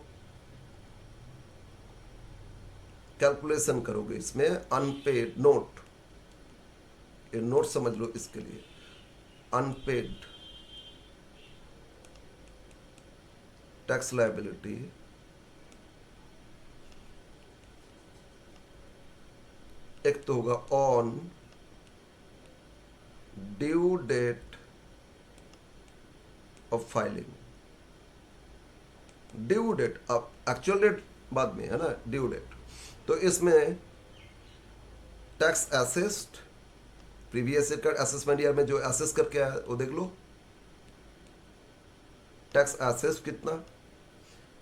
कैलकुलेशन करोगे इसमें अनपेड नोट, ये नोट समझ लो इसके लिए। अनपेड टैक्स लायबिलिटी एक तो होगा on due date of filing. Due date, अब एक्चुअल डेट बाद में है ना, ड्यू डेट। तो इसमें टैक्स असेस्ड, प्रीवियस ईयर का असेसमेंट ईयर में जो असेस करके आया वो देख लो। टैक्स असेस्ड कितना,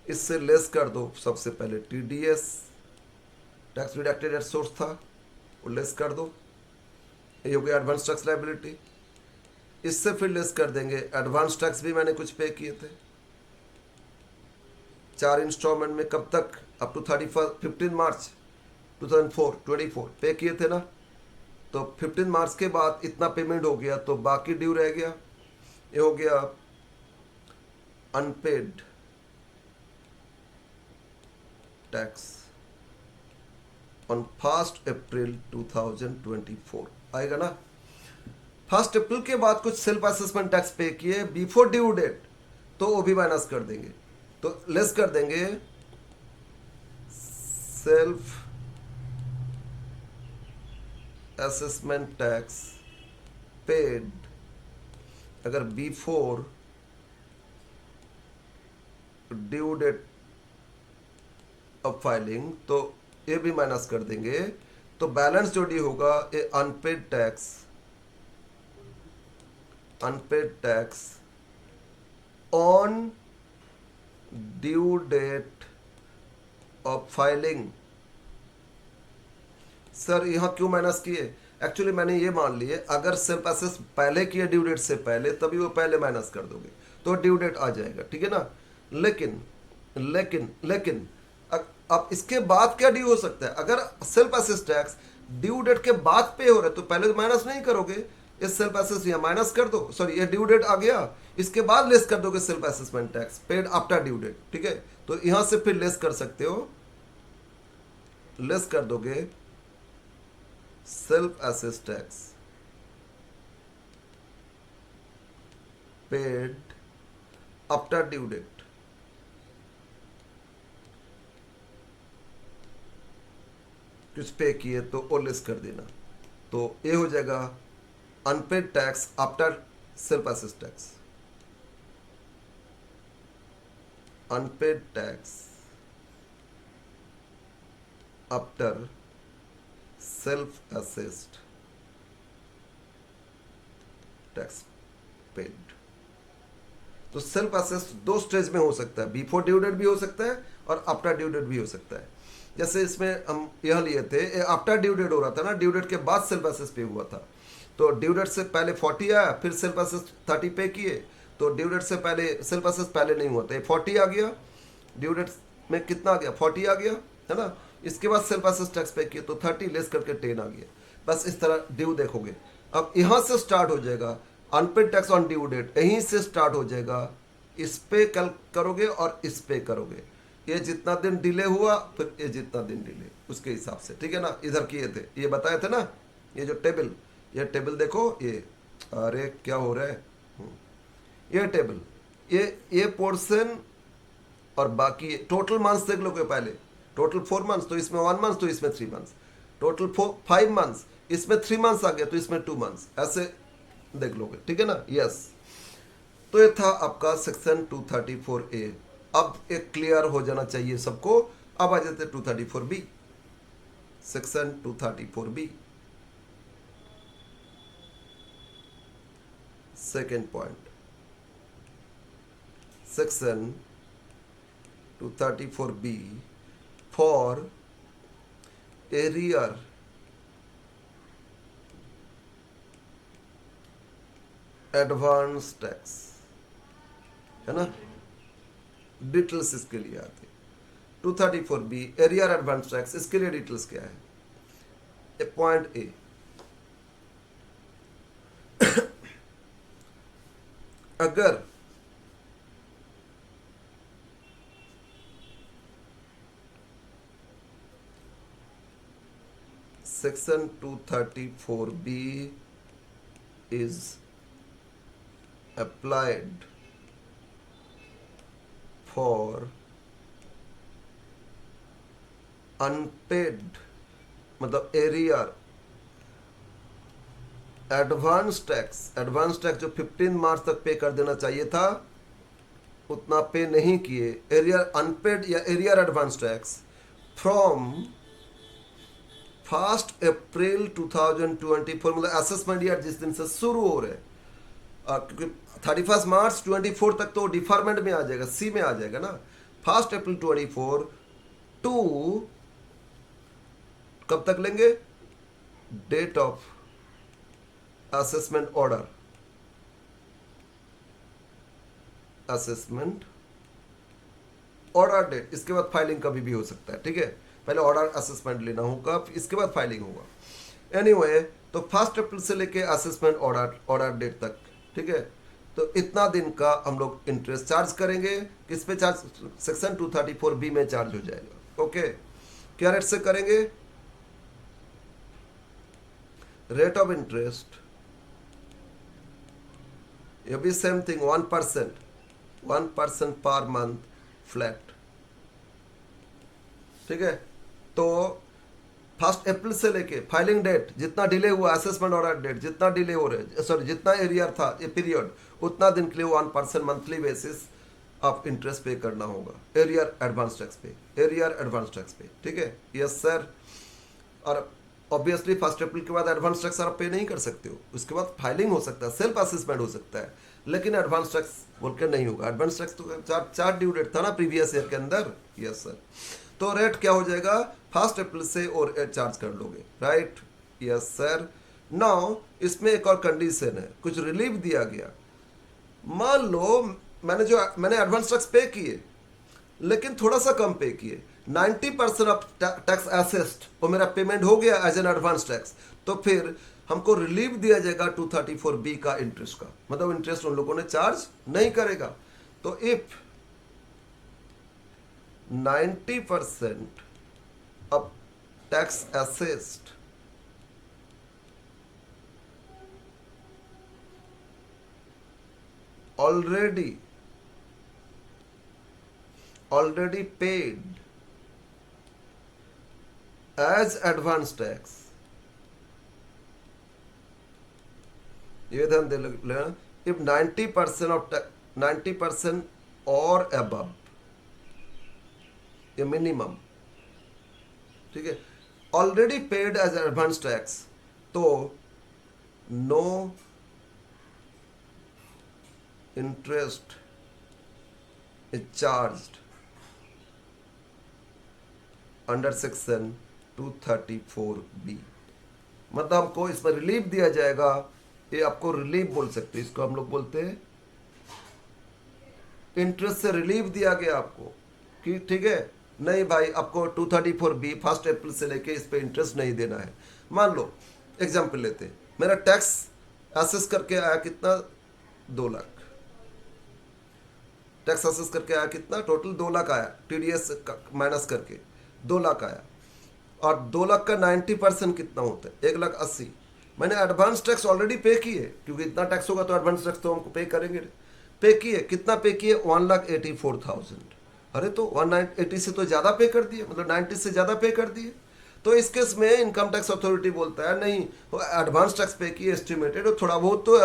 इससे लेस कर दो सबसे पहले TDS, tax deducted at source था, वो लेस कर दो। ये हो गया एडवांस टैक्स लायबिलिटी। इससे फिर लेस कर देंगे एडवांस टैक्स भी मैंने कुछ पे किए थे 4 इंस्टॉलमेंट में। कब तक? अप टू 15 मार्च 2024 पे किए थे ना। तो 15 मार्च के बाद इतना पेमेंट हो गया तो बाकी ड्यू रह गया। ये हो गया अनपेड टैक्स ऑन 1 अप्रैल 2024 आएगा ना। 1 अप्रैल के बाद कुछ सेल्फ असेसमेंट टैक्स पे किए बिफोर ड्यू डेट, तो वो भी माइनस कर देंगे। तो लेस कर देंगे सेल्फ असेसमेंट टैक्स पेड अगर before due date of filing, तो ये भी माइनस कर देंगे। तो बैलेंस जो डी होगा ये unpaid tax on due date of filing. Sir यहाँ क्यों माइनस किए? एक्चुअली मैंने ये मान लिए अगर सेल्फ असेस पहले किए ड्यू डेट से पहले, तभी वो पहले माइनस कर दोगे तो ड्यू डेट आ जाएगा। ठीक है ना? लेकिन लेकिन लेकिन अब इसके बाद क्या ड्यू हो सकता है? अगर self assess tax due date के बाद पे हो रहा है तो पहले तो माइनस नहीं करोगे। इस सेल्फ असेस यहाँ माइनस कर दो, सॉरी ये ड्यू डेट आ गया, इसके बाद लेस कर दोगे self assessment tax paid after due date. ठीक है? तो यहां से फिर लेस कर सकते हो, लेस कर दोगे self assess tax paid after due date. कुछ पे किए तो और लेस कर देना, तो ये हो जाएगा unpaid tax after self assess tax. Unpaid tax after self assessed tax paid. तो सेल्फ असेस दो स्टेज में हो सकता है, बिफोर ड्यू डेट भी हो सकता है और आफ्टर ड्यू डेट भी हो सकता है। जैसे इसमें हम यह लिए थे, आफ्टर ड्यू डेट हो रहा था ना, ड्यू डेट के बाद सेल्फ असेस पे हुआ था। तो ड्यू डेट से पहले 40 आया, फिर सेल्फ असेस 30 पे किए, तो ड्यू डेट से पहले सेल्फ असेस पहले नहीं हुआ था, 40 आ गया, ड्यू डेट में कितना आ गया, 40 आ गया, है ना। इसके बाद सेल्फ असेस टैक्स पे किए तो 30 लेस करके 10 आ गया। बस इस तरह ड्यू देखोगे। अब यहाँ से स्टार्ट हो जाएगा unpaid tax on due date, यहीं से स्टार्ट हो जाएगा, इस पे कल करोगे और इस पे करोगे। ये जितना दिन डिले हुआ फिर ये जितना दिन डिले, उसके हिसाब से, ठीक है ना। इधर किए थे, ये बताए थे ना, ये जो टेबल, ये टेबल देखो, ये अरे क्या हो रहा है, ये टेबल, ये पोर्शन और बाकी टोटल मंथ्स देख लो के पहले, टोटल 4 मंथ्स तो इसमें 1 मंथ, तो इसमें 3 मंथ्स, टोटल 5 मंथ्स, इसमें 3 मंथ्स आ गया तो इसमें 2 मंथ्स, ऐसे देख लोगे, ठीक है ना। यस, तो ये था आपका सेक्शन 234A। अब एक क्लियर हो जाना चाहिए सबको। अब आ जाते 234B, section 234B, second point, section 234B for arrear advance tax, है ना, डिटेल्स इसके लिए आते। 234B एरियर एडवांस टैक्स, इसके लिए डिटेल्स क्या है। पॉइंट ए, अगर section 234B is applied for unpaid, मतलब एरियर एडवांस टैक्स जो 15 मार्च तक पे कर देना चाहिए था, उतना पे नहीं किए, एरियर अनपेड या एरियर एडवांस टैक्स फ्रॉम 1 अप्रैल 2024, मतलब असेसमेंट ईयर जिस दिन से शुरू हो रहे हैं, क्योंकि 31 मार्च 24 तक तो डिफरमेंट में आ जाएगा, सी में आ जाएगा ना। 1 अप्रैल 24 टू कब तक लेंगे, date of assessment order, assessment order date, इसके बाद फाइलिंग कभी भी हो सकता है, ठीक है। पहले ऑर्डर असेसमेंट लेना होगा, इसके बाद फाइलिंग होगा। एनीवे, तो 1 अप्रैल से लेके असेसमेंट ऑर्डर डेट तक, ठीक है। तो इतना दिन का हम लोग इंटरेस्ट चार्ज करेंगे, किस पे चार्ज, सेक्शन 234B में चार्ज हो जाएगा। ओके, क्या रेट से करेंगे, रेट ऑफ इंटरेस्ट, ये भी same thing, 1% per month flat, ठीक है। तो 1 अप्रैल से लेके फाइलिंग डेट जितना डिले हुआ, असेसमेंट ऑर्डर डेट जितना डिले हो रहे, सॉरी जितना एरियर था ये पीरियड, उतना दिन के लिए 1% मंथली बेसिस आप इंटरेस्ट पे करना होगा, एरियर एडवांस टैक्स पे, एरियर एडवांस टैक्स पे, ठीक है। Yes sir. और ऑब्वियसली 1 अप्रैल के बाद एडवांस टैक्स आप पे नहीं कर सकते हो, उसके बाद फाइलिंग हो सकता है, सेल्फ असेसमेंट हो सकता है, लेकिन एडवांस टैक्स बोलकर नहीं होगा। एडवांस टैक्स तो चार ड्यू डेट था ना प्रीवियस ईयर के अंदर। Yes sir. तो रेट क्या हो जाएगा, 1 अप्रैल से और चार्ज कर लोगे, राइट। Yes sir. नाउ इसमें एक और कंडीशन है, कुछ रिलीफ दिया गया। मान लो मैंने एडवांस टैक्स पे किए, लेकिन थोड़ा सा कम पे किए, 90% ऑफ टैक्स असेस्ड और मेरा पेमेंट हो गया एज एन एडवांस टैक्स, तो फिर हमको रिलीफ दिया जाएगा 234B का इंटरेस्ट का, मतलब इंटरेस्ट उन लोगों ने चार्ज नहीं करेगा। तो if 90% of tax assessed already paid as advance tax, ये ध्यान दे लेना, if 90% or above, ये मिनिमम, ठीक है, already paid as advance tax, तो no interest is charged under section 234B। मतलब हमको इसमें रिलीफ दिया जाएगा, ये आपको रिलीफ बोल सकते हैं, इसको हम लोग बोलते हैं इंटरेस्ट से रिलीफ दिया गया आपको कि ठीक है नहीं भाई आपको 234B 1 अप्रैल से लेके इस पे इंटरेस्ट नहीं देना है। मान लो एग्जाम्पल लेते हैं, मेरा टैक्स असेस करके आया कितना, 2 लाख। टैक्स असेस करके आया कितना, टोटल 2 लाख आया, TDS माइनस करके 2 लाख आया। और 2 लाख का 90% कितना होता है, 1,80,000। मैंने एडवांस टैक्स ऑलरेडी पे किए, क्योंकि इतना टैक्स होगा तो एडवांस टैक्स तो हमको पे करेंगे। पे किए, कितना पे किए, 1,84,000। अरे तो 180 से तो ज़्यादा पे कर दिए, मतलब 90 से ज़्यादा पे कर दिए। तो इस केस में इनकम टैक्स अथॉरिटी बोलता है नहीं, एडवांस टैक्स पे किए एस्टिमेटेड, और थोड़ा बहुत तो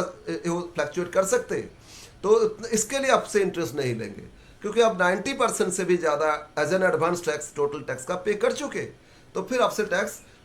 फ्लैक्चुएट कर सकते हैं, तो इसके लिए आपसे इंटरेस्ट नहीं लेंगे, क्योंकि आप 90% से भी ज़्यादा as an advance tax total tax का पे कर चुके, तो फिर आपसे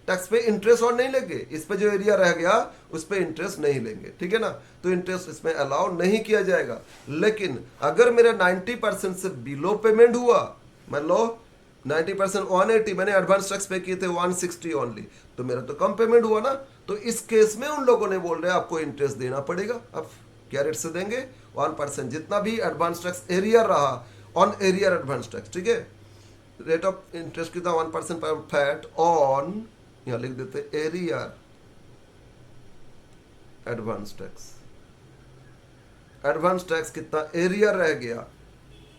टैक्स पे इंटरेस्ट और नहीं लेंगे, इस पे जो एरिया रह गया उस पे इंटरेस्ट नहीं लेंगे, ठीक है ना। तो इंटरेस्ट इसमें अलाउ नहीं किया जाएगा। लेकिन अगर मेरा 90% से बिलो पेमेंट हुआ, मान लो 90% 180, मैंने एडवांस टैक्स पे किए थे 160 ओनली, तो मेरा तो कम पेमेंट हुआ ना। तो इस केस में उन लोगों ने बोल रहे हैं आपको इंटरेस्ट देना पड़ेगा। अब क्या रेट से देंगे, 1%, जितना भी एडवांस टैक्स एरिया रहा ऑन एरियर एडवांस टैक्स, ठीक है। रेट ऑफ इंटरेस्ट कितना, 1% पर फैट ऑन, यहां लिख देते arrear advance tax. Advance tax कितना एरिया रह गया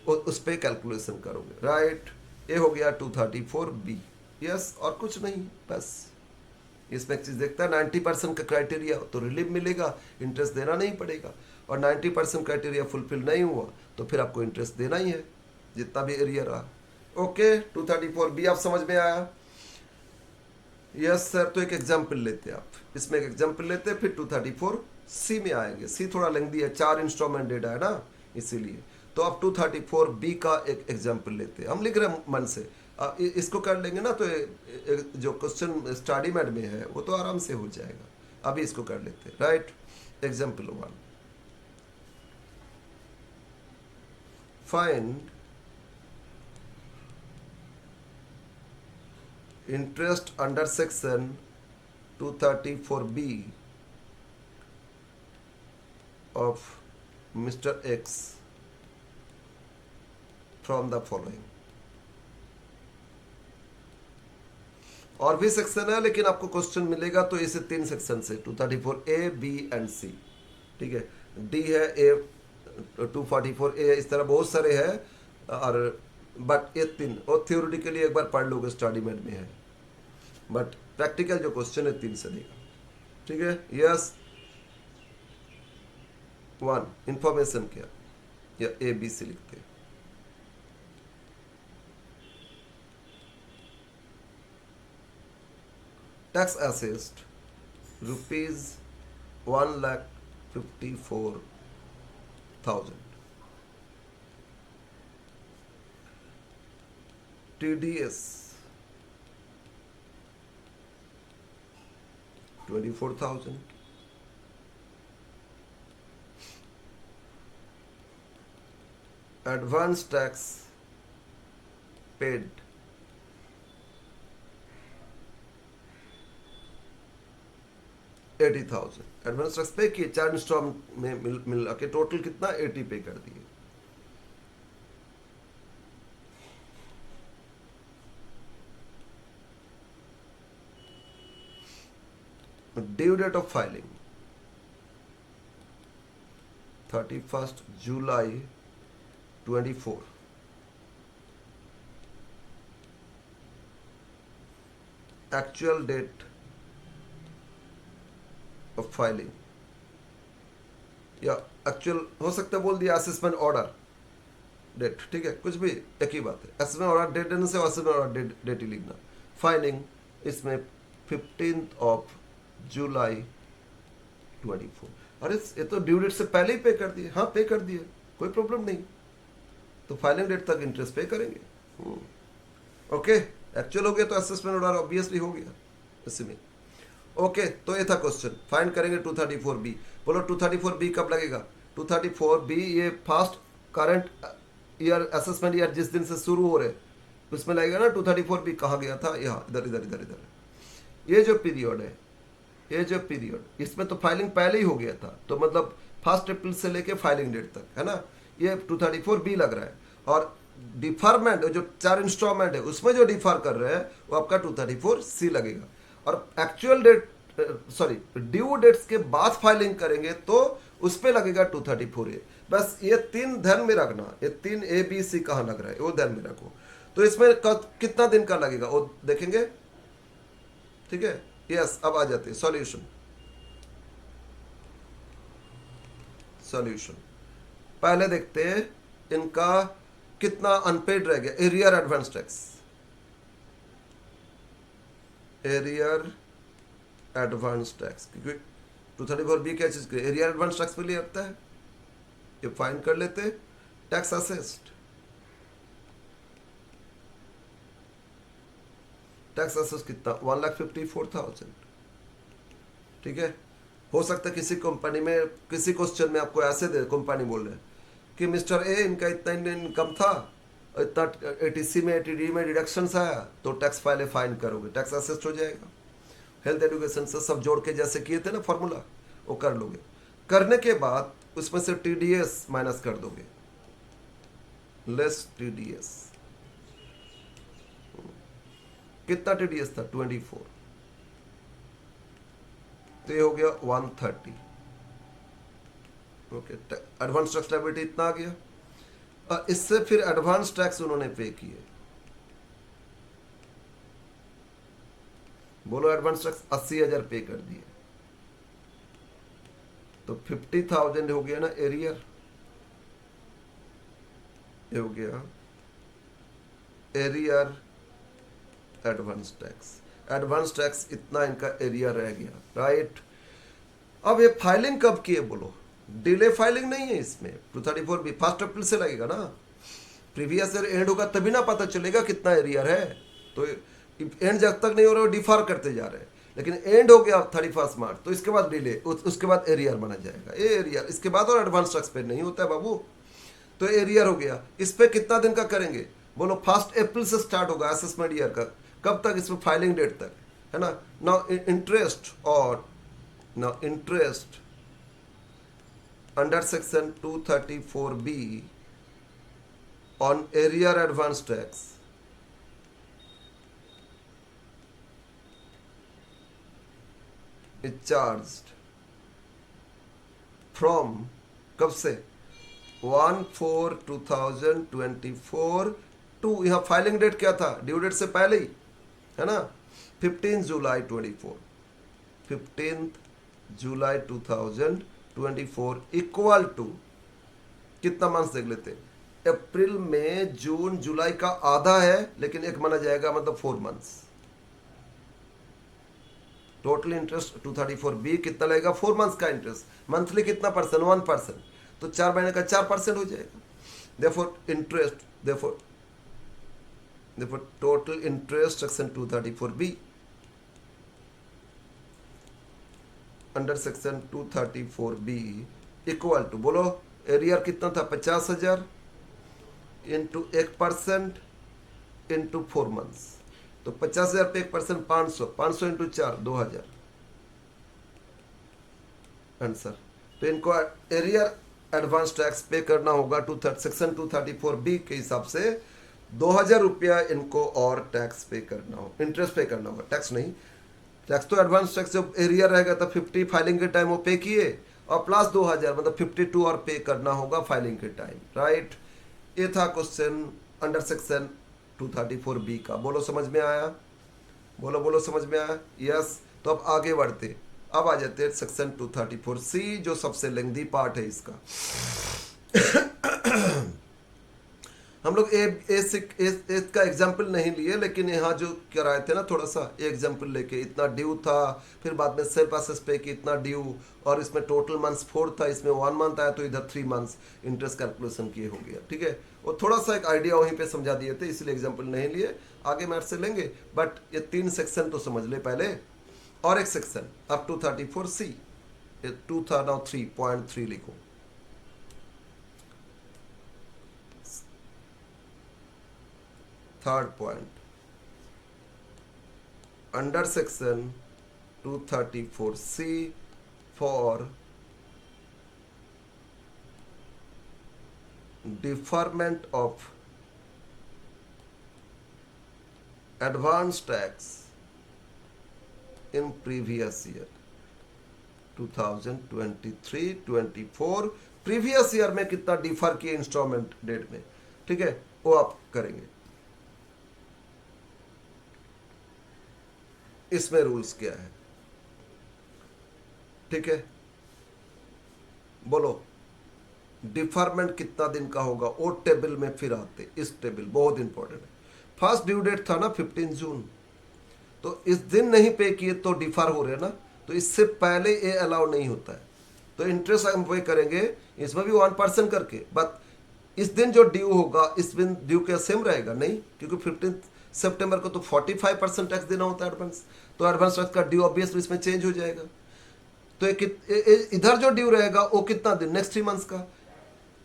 उस पे कैलकुलेशन करोगे, राइट। ये हो गया 234B, यस, और कुछ नहीं, बस इसमें एक चीज देखता है 90% का क्राइटेरिया तो रिलीफ मिलेगा, इंटरेस्ट देना नहीं पड़ेगा, और 90% क्राइटेरिया फुलफिल नहीं हुआ तो फिर आपको इंटरेस्ट देना ही है, जितना भी एरिया रहा। ओके, 234B आप समझ में आया, यस सर। तो एक एग्जाम्पल लेते हैं आप, इसमें एक एग्जाम्पल लेते हैं, फिर 234C में आएंगे। सी थोड़ा लेंदी है, 4 इंस्टॉलमेंट डेटा है ना, इसीलिए। तो अब 234B का एक एग्जाम्पल लेते हैं, हम लिख रहे हैं मन से, इसको कर लेंगे ना तो जो क्वेश्चन स्टडी मैट में है वो तो आराम से हो जाएगा। अभी इसको कर लेते हैं, right. Example 1, find interest under section 234B of Mr. X from the following। और भी सेक्शन है, लेकिन आपको क्वेश्चन मिलेगा तो इसे 3 सेक्शन से, 234A, B एंड C, ठीक है। D है, A 244A, इस तरह बहुत सारे हैं, और बट ये 3, और थियोरिटिकली एक बार पढ़ लोगे, स्टडी मेट में है, बट प्रैक्टिकल जो क्वेश्चन है 3 से देगा, ठीक है। यस, 1 इंफॉर्मेशन क्या, या ABC लिखते हैं। Tax assessed ₹1,54,000, TDS 24,000, advance tax paid 80,000। Advance tax पे किए, 4 इंस्टॉलमेंट में मिला के टोटल कितना, 80 पे कर दिए। ड्यू डेट ऑफ फाइलिंग 31 जुलाई 24। एक्चुअल डेट ऑफ फाइलिंग, या एक्चुअल हो सकता है बोल दिया असेसमेंट ऑर्डर डेट, ठीक है, कुछ भी एक ही बात है। असेसमेंट ऑर्डर डेट देने से असेसमेंट ऑर्डर डेट ही लिखना। फाइलिंग इसमें 15 जुलाई 24। अरे ये तो ड्यू डेट से पहले ही पे कर दिए, हाँ पे कर दिए, कोई प्रॉब्लम नहीं, तो फाइलिंग डेट तक इंटरेस्ट पे करेंगे। ओके, एक्चुअल हो गया तो असेसमेंट ऑर्डर ऑब्वियसली हो गया इसमें। ओके, तो ये था क्वेश्चन, फाइंड करेंगे 234B। बोलो 234B कब लगेगा, 234B ये fast current year assessment year जिस दिन से शुरू हो रहे उसमें लगेगा ना 234 भी कहा गया था, यहाँ इधर इधर इधर इधर ये जो पीरियड है, ये जो पीरियड इसमें तो फाइलिंग पहले ही हो गया था, तो मतलब 1 अप्रैल से लेके फाइलिंग डेट तक है ना, ये 234 बी लग रहा है। और डिफरमेंट जो 4 इंस्टॉलमेंट है उसमें जो डिफर कर रहे हैं वो आपका 234 सी लगेगा। और actual date sorry due dates के बाद फाइलिंग करेंगे तो उस पर लगेगा 234 ए। बस ये 3 ध्यान में रखना, ये 3 ए बी सी कहाँ लग रहा है वो ध्यान में रखो। तो इसमें कितना दिन का लगेगा वो देखेंगे, ठीक है। यस, अब आ जाते हैं सॉल्यूशन। सॉल्यूशन पहले देखते हैं इनका कितना अनपेड रह गया, arrear advance tax, arrear advance tax, क्योंकि 234 बी क्या चीज के एरियर एडवांस टैक्स पे लिए आता है, ये फाइन कर लेते। टैक्स असेस्ड, टैक्स असेस्ड कितना 1,54,000, ठीक है। हो सकता है किसी कंपनी में किसी क्वेश्चन में आपको ऐसे दे कंपनी बोल रहे हैं कि मिस्टर ए इनका इतना इनकम था, इतना एटीसी में एटीडी में डिडक्शन आया, तो टैक्स फाइल फाइन करोगे, टैक्स असेस्ट हो जाएगा। हेल्थ एजुकेशन से सब जोड़ के जैसे किए थे ना फॉर्मूला, वो कर लोगे। करने के बाद उसमें से टीडीएस माइनस कर दोगे, लेस टीडीएस। कितना टीडीएस था 24, तो ये हो गया 130। ओके, एडवांस टैक्स लायबिलिटी इतना आ गया। और इससे फिर एडवांस टैक्स उन्होंने पे किए, बोलो एडवांस टैक्स 80,000 पे कर दिए, तो 50,000 हो गया ना एरियर, ये हो गया arrear advance tax. Advance tax इतना इनका एरिया रह गया, राइट। अब ये फाइलिंग कब की है बोलो, डिले फाइलिंग नहीं है इसमें। 234 भी 1 अप्रैल से लगेगा ना, प्रीवियस ईयर एंड होगा तभी ना पता चलेगा कितना एरियर है। तो एंड जब तक नहीं हो रहा वो डिफर करते जा रहे हैं, लेकिन एंड हो गया 31 मार्च, तो इसके बाद डिले, उसके बाद एरियर बना जाएगा। ये एरियर इसके बाद और एडवांस टैक्स पे नहीं होता है बाबू, तो एरियर हो गया। इस पे कितना दिन का करेंगे बोलो, 1 अप्रैल से स्टार्ट होगा असेसमेंट ईयर का, कब तक इसमें फाइलिंग डेट तक, है ना। नाउ इंटरेस्ट और now interest under section 234B on arrear advance tax is charged from कब से 1/4/2024 टू, यहाँ फाइलिंग डेट क्या था, ड्यू डेट से पहले ही है ना, 15 जुलाई 24, 15 जुलाई 2024 इक्वल टू कितना मंथ देख लेते, अप्रैल में जून जुलाई का आधा है, लेकिन एक माना जाएगा मतलब 4 मंथ्स। टोटल इंटरेस्ट 234B कितना लगेगा, 4 मंथ्स का इंटरेस्ट, मंथली कितना परसेंट 1%, तो 4 महीने का 4% हो जाएगा। Therefore interest therefore total interest section 234B under section 234B equal to, बोलो एरियर कितना था 50,000 इंटू 1% इंटू 4 मंथ्स, तो 50,000 पे 1% 500, 500 इंटू 4 2,000 आंसर। तो इनको एरियर एडवांस टैक्स पे करना होगा सेक्शन 234B के हिसाब से 2,000 रुपया इनको और टैक्स पे करना हो, इंटरेस्ट पे करना होगा, टैक्स नहीं। टैक्स तो एडवांस टैक्स जब एरियर रहेगा तो 50 फाइलिंग के टाइम वो पे किए, और प्लस 2,000 मतलब 52 और पे करना होगा फाइलिंग के टाइम, राइट। ये था क्वेश्चन अंडर सेक्शन 234B का। बोलो समझ में आया, बोलो बोलो समझ में आया, यस। तो अब आगे बढ़ते, अब आ जाते हैं सेक्शन 234C जो सबसे लेंथी पार्ट है इसका। हम लोग ए का एग्जाम्पल नहीं लिए, लेकिन यहाँ जो कराए थे ना थोड़ा सा एग्जाम्पल लेके, इतना ड्यू था, फिर बाद में सेल्फ असेस पे कि इतना ड्यू, और इसमें टोटल मंथ्स 4 था, इसमें 1 मंथ आया, तो इधर 3 मंथ्स इंटरेस्ट कैलकुलेशन किए हो गया, ठीक है। वो थोड़ा सा एक आइडिया वहीं पे समझा दिए थे, इसलिए एग्जाम्पल नहीं लिए, आगे मैथ से लेंगे। बट ये 3 सेक्शन तो समझ ले पहले, और एक सेक्शन अब 234C, 2 था, नाउ 3.3 लिखो। Third point, under section 234C for deferment of advance tax in previous year 2023-24 previous year में कितना डिफर किए इंस्टॉलमेंट डेट में, ठीक है, वो आप करेंगे। इसमें रूल्स क्या है, ठीक है, बोलो डिफरमेंट कितना दिन का होगा, वो टेबल में फिर आते, इस टेबल बहुत इंपॉर्टेंट है। फर्स्ट ड्यू डेट था ना 15 जून, तो इस दिन नहीं पे किए तो डिफर हो रहे ना, तो इससे पहले ये अलाउ नहीं होता है। तो इंटरेस्ट हम पे करेंगे इसमें भी 1% करके, बट इस दिन जो ड्यू होगा इस दिन ड्यू क्या सेम रहेगा नहीं, क्योंकि 15 सितंबर को तो 45% टैक्स देना होता है एडवांस, तो एडवांस टैक्स का ड्यू ऑब्वियसली इसमें चेंज हो जाएगा। तो इधर जो ड्यू रहेगा वो कितना दिन, नेक्स्ट 3 मंथ्स का,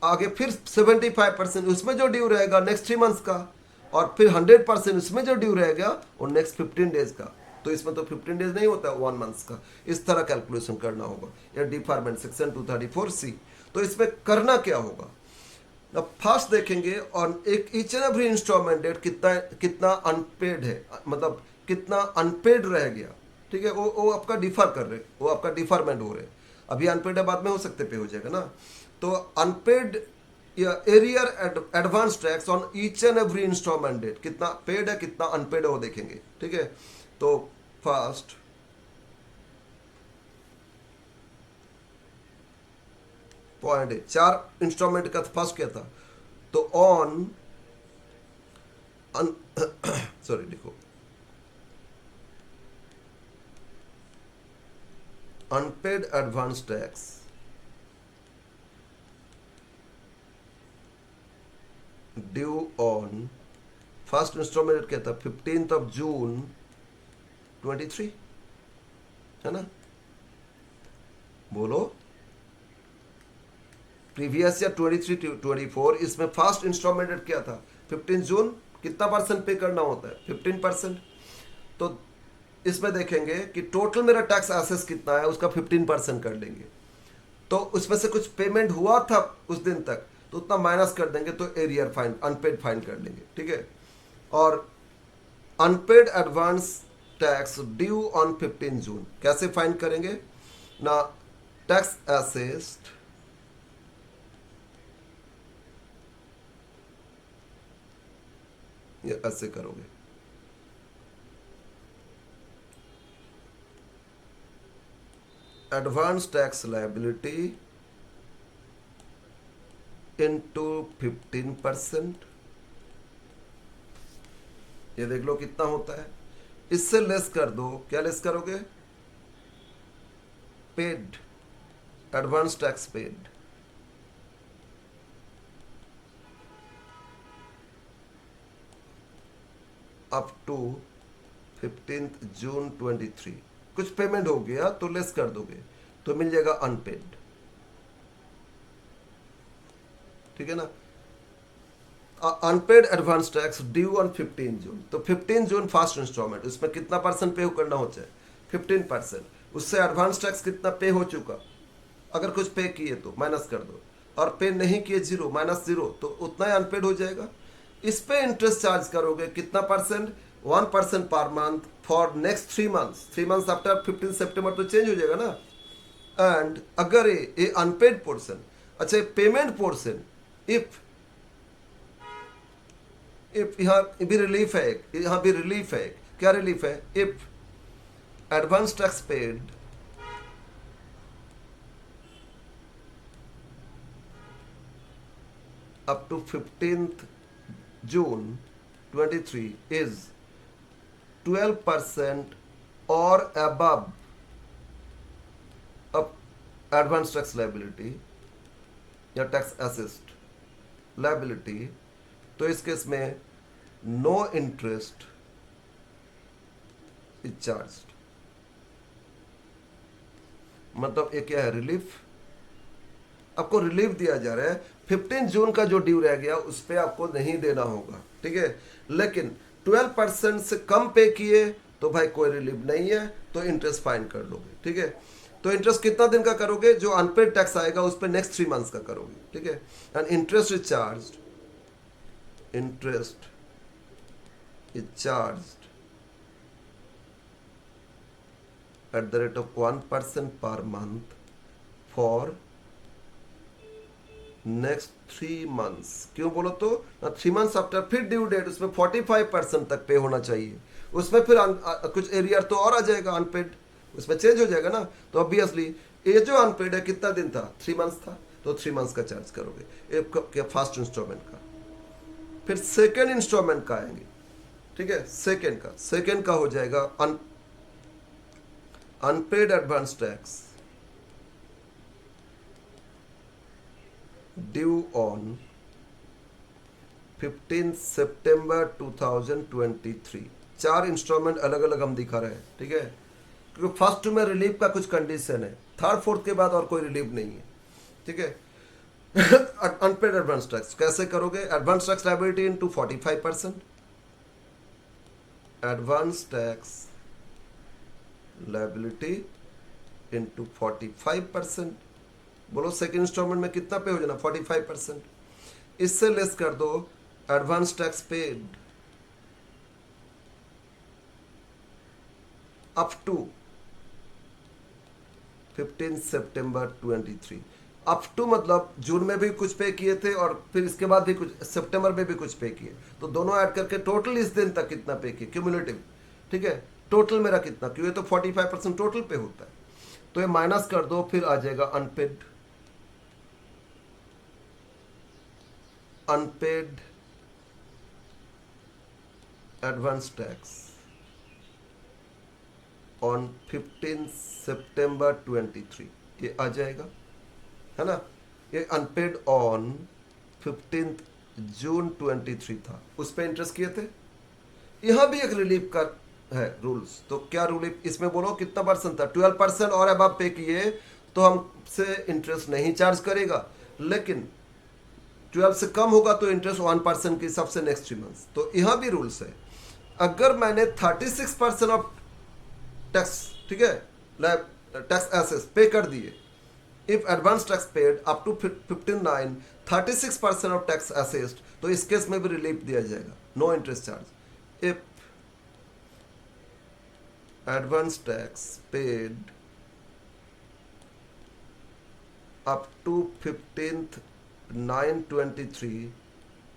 आगे फिर 75% उसमें जो ड्यू रहेगा नेक्स्ट 3 मंथ्स का, और फिर 100% उसमें जो ड्यू रहेगा वो नेक्स्ट 15 डेज का। तो इसमें तो 15 डेज नहीं होता, 1 मंथ्स का। इस तरह कैलकुलेशन करना होगा, या डिफार्मेंट सेक्शन 234C। तो इसमें करना क्या होगा, अब फर्स्ट देखेंगे और एक each and every installment date कितना अनपेड है, मतलब कितना अनपेड रह गया, ठीक है, वो आपका डिफर कर रहे, वो आपका डिफरमेंट हो रहे। अभी अनपेड है, बाद में हो सकते पे हो जाएगा ना। तो अनपेड या arrear advance tax on each and every installment date, कितना पेड है कितना अनपेड है वो देखेंगे, ठीक है। तो फर्स्ट पॉइंट है, 4 इंस्टॉलमेंट का फर्स्ट क्या था, तो ऑन सॉरी लिखो, unpaid advance tax due on, first installment क्या था 15 जून 23, है ना, बोलो प्रीवियस ईयर 23-24, इसमें फर्स्ट इंस्टॉलमेंट क्या था 15 जून, कितना परसेंट पे करना होता है 15%। तो इसमें देखेंगे कि टोटल मेरा टैक्स एसेस कितना है, उसका 15% कर लेंगे। तो उसमें से कुछ पेमेंट हुआ था उस दिन तक तो उतना माइनस कर देंगे, तो एरियर फाइन अनपेड फाइन कर लेंगे, ठीक है। और unpaid advance tax due on 15 June कैसे फाइन करेंगे ना, टैक्स एसेस्ड ये ऐसे करोगे, एडवांस टैक्स लायबिलिटी इनटू 15%, ये देख लो कितना होता है। इससे लेस कर दो, क्या लेस करोगे, paid advance tax paid, up to 15 June 23, कुछ पेमेंट हो गया तो लेस कर दोगे तो मिल जाएगा अनपेड, ठीक है ना। Unpaid advance tax due on 15 June, तो 15 जून फर्स्ट इंस्टॉलमेंट, उसमें कितना परसेंट पे करना होता है 15%, उससे एडवांस टैक्स कितना पे हो चुका, अगर कुछ पे किए तो माइनस कर दो, और पे नहीं किए 0 -0, तो उतना ही अनपेड हो जाएगा। इस पे इंटरेस्ट चार्ज करोगे कितना percent, 1% per month for next 3 months, 3 months after 15 सितंबर तो चेंज हो जाएगा ना। एंड अगर ये अनपेड पोर्शन, अच्छा पेमेंट पोर्शन, इफ यहाँ भी रिलीफ है, यहाँ भी रिलीफ है, क्या रिलीफ है, if advance tax paid up to 15th June 23 is 12% or above of advance tax liability या tax assessed liability, तो इस केस में नो इंटरेस्ट इज चार्ज्ड, मतलब ये क्या है, रिलीफ, आपको रिलीफ दिया जा रहा है 15 जून का जो ड्यू रह गया उस पर आपको नहीं देना होगा, ठीक है। लेकिन 12% से कम पे किए तो भाई कोई रिलीफ नहीं है, तो इंटरेस्ट फाइन कर लोगे, ठीक है। तो इंटरेस्ट कितना दिन का करोगे, जो अनपेड टैक्स आएगा उस पर नेक्स्ट 3 मंथ्स का करोगे, ठीक है। And interest is charge at the rate of 1% per month for next 3 months. क्यों बोलो तो 3 मंथ्स आफ्टर फिर ड्यू डेट, उसमें 45% तक पे होना चाहिए। उसमें फिर कुछ एरिया तो और आ जाएगा अनपेड, उसमें चेंज हो जाएगा ना। तो ऑब्वियसली ये जो अनपेड है कितना दिन था, 3 मंथ्स था, तो 3 मंथ्स का चार्ज करोगे फर्स्ट इंस्टॉलमेंट का। फिर सेकेंड इंस्टॉलमेंट का आएंगे, ठीक है। सेकेंड का हो जाएगा unpaid advance tax due on 15 सितंबर 2023। 4 इंस्टॉलमेंट अलग अलग हम दिखा रहे हैं, ठीक है, क्योंकि फर्स्ट में रिलीफ का कुछ कंडीशन है, थर्ड फोर्थ के बाद और कोई रिलीफ नहीं है, ठीक है। अनपेड एडवांस टैक्स कैसे करोगे, advance tax liability into 45%, advance tax liability into 45%। बोलो सेकेंड इंस्टॉलमेंट में कितना पे हो जाना, 45%। इससे लेस कर दो advance tax paid up to 15 सितंबर 23। अप टू मतलब जून में भी कुछ पे किए थे और फिर इसके बाद भी कुछ सितंबर में भी कुछ पे किए, तो दोनों ऐड करके टोटल इस दिन तक कितना पे किए क्यूमुलेटिव, ठीक है। टोटल मेरा कितना, क्यों ये तो 45% टोटल पे होता है, तो ये माइनस कर दो, फिर आ जाएगा अनपेड एडवांस टैक्स ऑन 15 सितंबर 23, ये आ जाएगा, है ना। ये अनपेड ऑन 15 जून 23 था, उस पर इंटरेस्ट किए थे। यहां भी एक रिलीफ का है रूल्स, तो क्या रिलीफ इसमें बोलो कितना परसेंट था, 12% और अब पे किए तो हमसे इंटरेस्ट नहीं चार्ज करेगा, लेकिन 12 से कम होगा तो इंटरेस्ट 1% के हिसाब से नेक्स्ट 3 मंथ्स। तो यहां भी रूल्स है, अगर मैंने 36% ऑफ टैक्स, ठीक है, टैक्स एसेस पे कर दिए, if advance tax paid up to 59 36% of tax assessed, तो इस केस में भी रिलीफ दिया जाएगा, no interest charge. If advance tax paid up to 15/9/23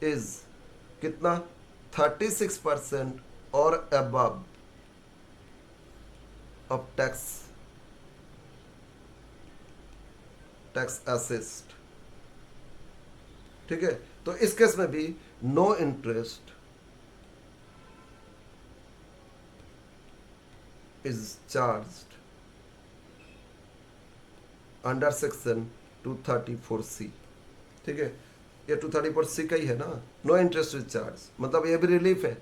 is कितना, 36% और अबव ऑफ टैक्स असिस्ट, ठीक है। तो इस केस में भी no interest is charged under section 234C, ठीक है। ये 234C का ही है ना, नो इंटरेस्ट इज चार्ज, मतलब ये भी रिलीफ है।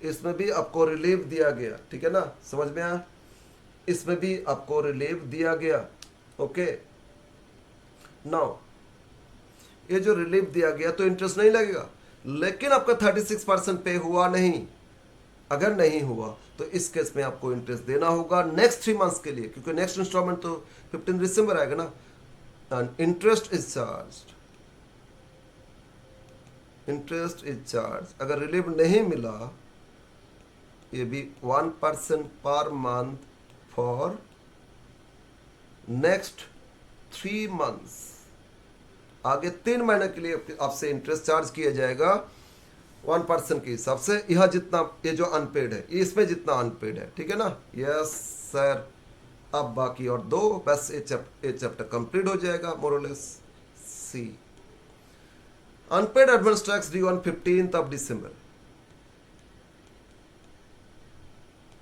इसमें भी आपको रिलीफ दिया गया, ठीक है ना, समझ में आया। इसमें भी आपको रिलीफ दिया गया, ओके। नाउ ये जो रिलीफ दिया गया तो इंटरेस्ट नहीं लगेगा, लेकिन आपका 36% पे हुआ नहीं, अगर नहीं हुआ तो इस केस में आपको इंटरेस्ट देना होगा नेक्स्ट 3 मंथ्स के लिए, क्योंकि नेक्स्ट इंस्टॉलमेंट तो 15 दिसंबर आएगा ना। एंड इंटरेस्ट इज चार्ज, अगर रिलीफ नहीं मिला, ये भी 1% per month for next 3 months. आगे 3 महीने के लिए आपसे इंटरेस्ट चार्ज किया जाएगा 1% के हिसाब से। यह जितना, ये जो अनपेड है, ये इसमें जितना अनपेड है, ठीक है ना। यस सर, अब बाकी और 2, बस ये चैप्टर कंप्लीट हो जाएगा more or less. See unpaid advance tax due on 15 December.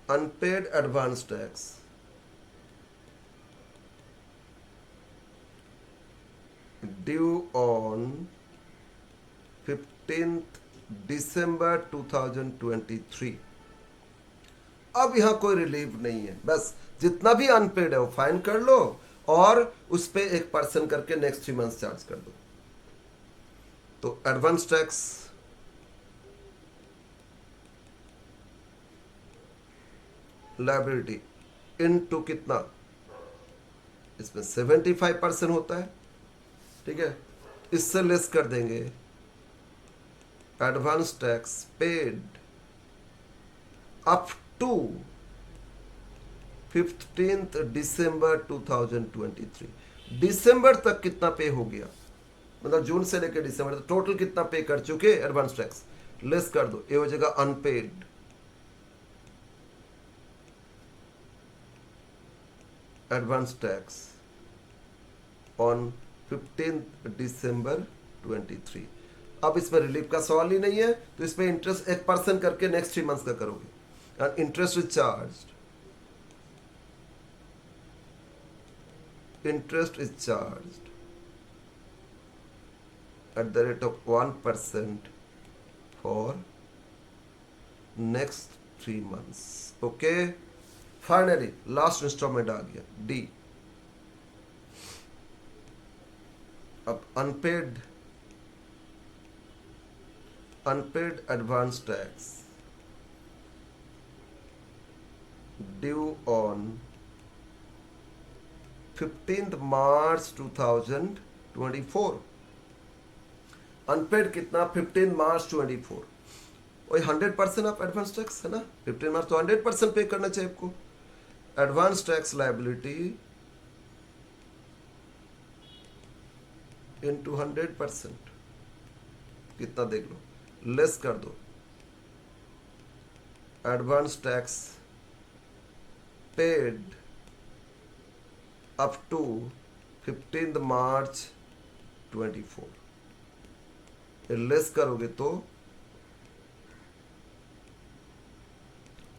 Unpaid advance tax due on 15 दिसंबर 2023। अब यहां कोई रिलीफ नहीं है, बस जितना भी अनपेड है वो फाइन कर लो और उस पे 1% करके नेक्स्ट 3 मंथ्स चार्ज कर दो। तो एडवांस टैक्स लायबिलिटी इनटू कितना, इसमें 75% होता है, ठीक है, इससे लेस कर देंगे advance tax paid up to 15 दिसंबर 2023। दिसंबर तक कितना पे हो गया, मतलब जून से लेकर दिसंबर तक टोटल कितना पे कर चुके एडवांस टैक्स, लेस कर दो, ये हो जाएगा अनपेड। एडवांस टैक्स ऑन 15 दिसंबर 23। अब इसमें रिलीफ का सवाल ही नहीं है, तो इसमें इंटरेस्ट 1% करके नेक्स्ट 3 मंथ्स का करोगे। And interest is charge, interest is charged at the rate of 1% for next 3 months. Okay, finally last installment आ गया D। अब unpaid advance tax due on 15th March 2024। Unpaid कितना, 15 मार्च 24। वही 100% of advance tax है ना, 15 मार्च तो 100% पे करना चाहिए आपको। एडवांस टैक्स लायबिलिटी इनटू 100%, कितना देख लो, लेस कर दो advance tax paid up to 15 March 24, less करोगे तो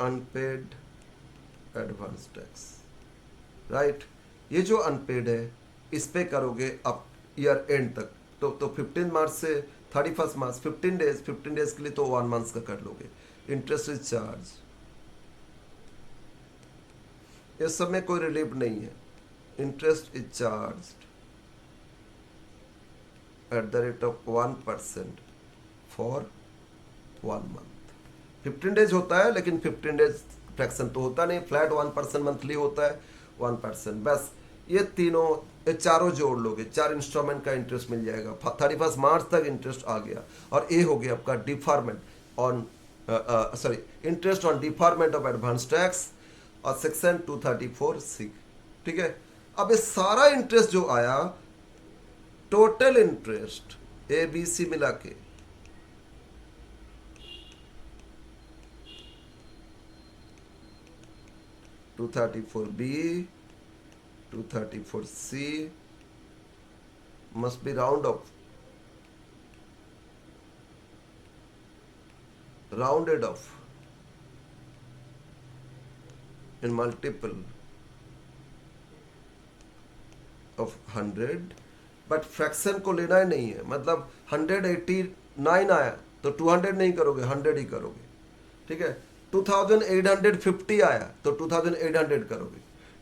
अनपेड एडवांस टैक्स, राइट। ये जो अनपेड है इस पे करोगे अब ईयर एंड तक, तो 15 मार्च से 31 मार्च 15 डेज के लिए तो 1 मंथ का कर लोगे। इंटरेस्ट इज चार्ज, इस समय कोई रिलीफ नहीं है। Interest is charged at the rate of 1% for 1 month। 15 days होता है, लेकिन 15 डेज फ्रैक्शन तो होता नहीं, फ्लैट 1% मंथली होता है, 1%। बस ये चारों जोड़ लोगे, 4 इंस्टॉलमेंट का इंटरेस्ट मिल जाएगा। 31 मार्च तक इंटरेस्ट आ गया, और ये हो गया आपका deferment on interest on deferment of advance tax और सेक्शन 234C, ठीक है। अब ये सारा इंटरेस्ट जो आया, टोटल इंटरेस्ट ABC मिला के 234B 234C must be rounded off in multiple of 100, but fraction को लेना ही नहीं है। मतलब 189 आया तो 200 नहीं करोगे, 100 ही करोगे, ठीक है। 2850 आया तो 2800 करोगे,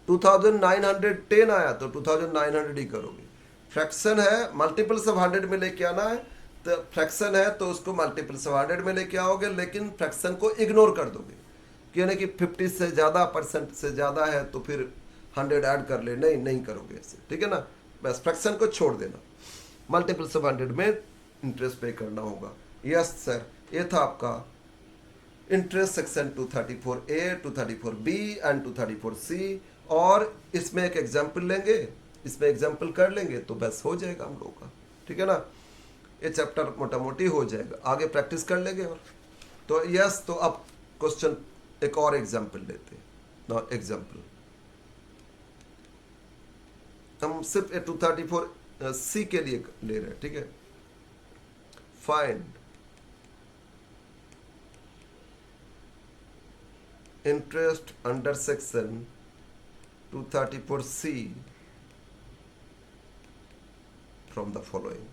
2910 आया तो 2900 ही करोगे। फ्रैक्शन है, मल्टीपल्स ऑफ 100 में लेके आना है, तो फ्रैक्शन है तो उसको मल्टीपल्स ऑफ 100 में लेके आओगे, लेकिन फ्रैक्शन को इग्नोर कर दोगे कि यानी कि 50 से ज़्यादा परसेंट से ज़्यादा है तो फिर 100 ऐड कर ले, नहीं करोगे ऐसे, ठीक है ना। बस फ्रैक्शन को छोड़ देना, मल्टीपल्स ऑफ 100 में इंटरेस्ट पे करना होगा। यस सर, ये था आपका interest section 234A 234B and 234C। और इसमें एक एग्जाम्पल लेंगे, इसमें एग्जाम्पल कर लेंगे तो बस हो जाएगा हम लोगों का, ठीक है ना। ये चैप्टर मोटा मोटी हो जाएगा, आगे प्रैक्टिस कर लेंगे। और तो यस, तो अब क्वेश्चन एक और एग्जाम्पल लेते हैं ना। एग्जाम्पल हम सिर्फ 234C के लिए ले रहे हैं, ठीक है। Find interest under section 234C from the following.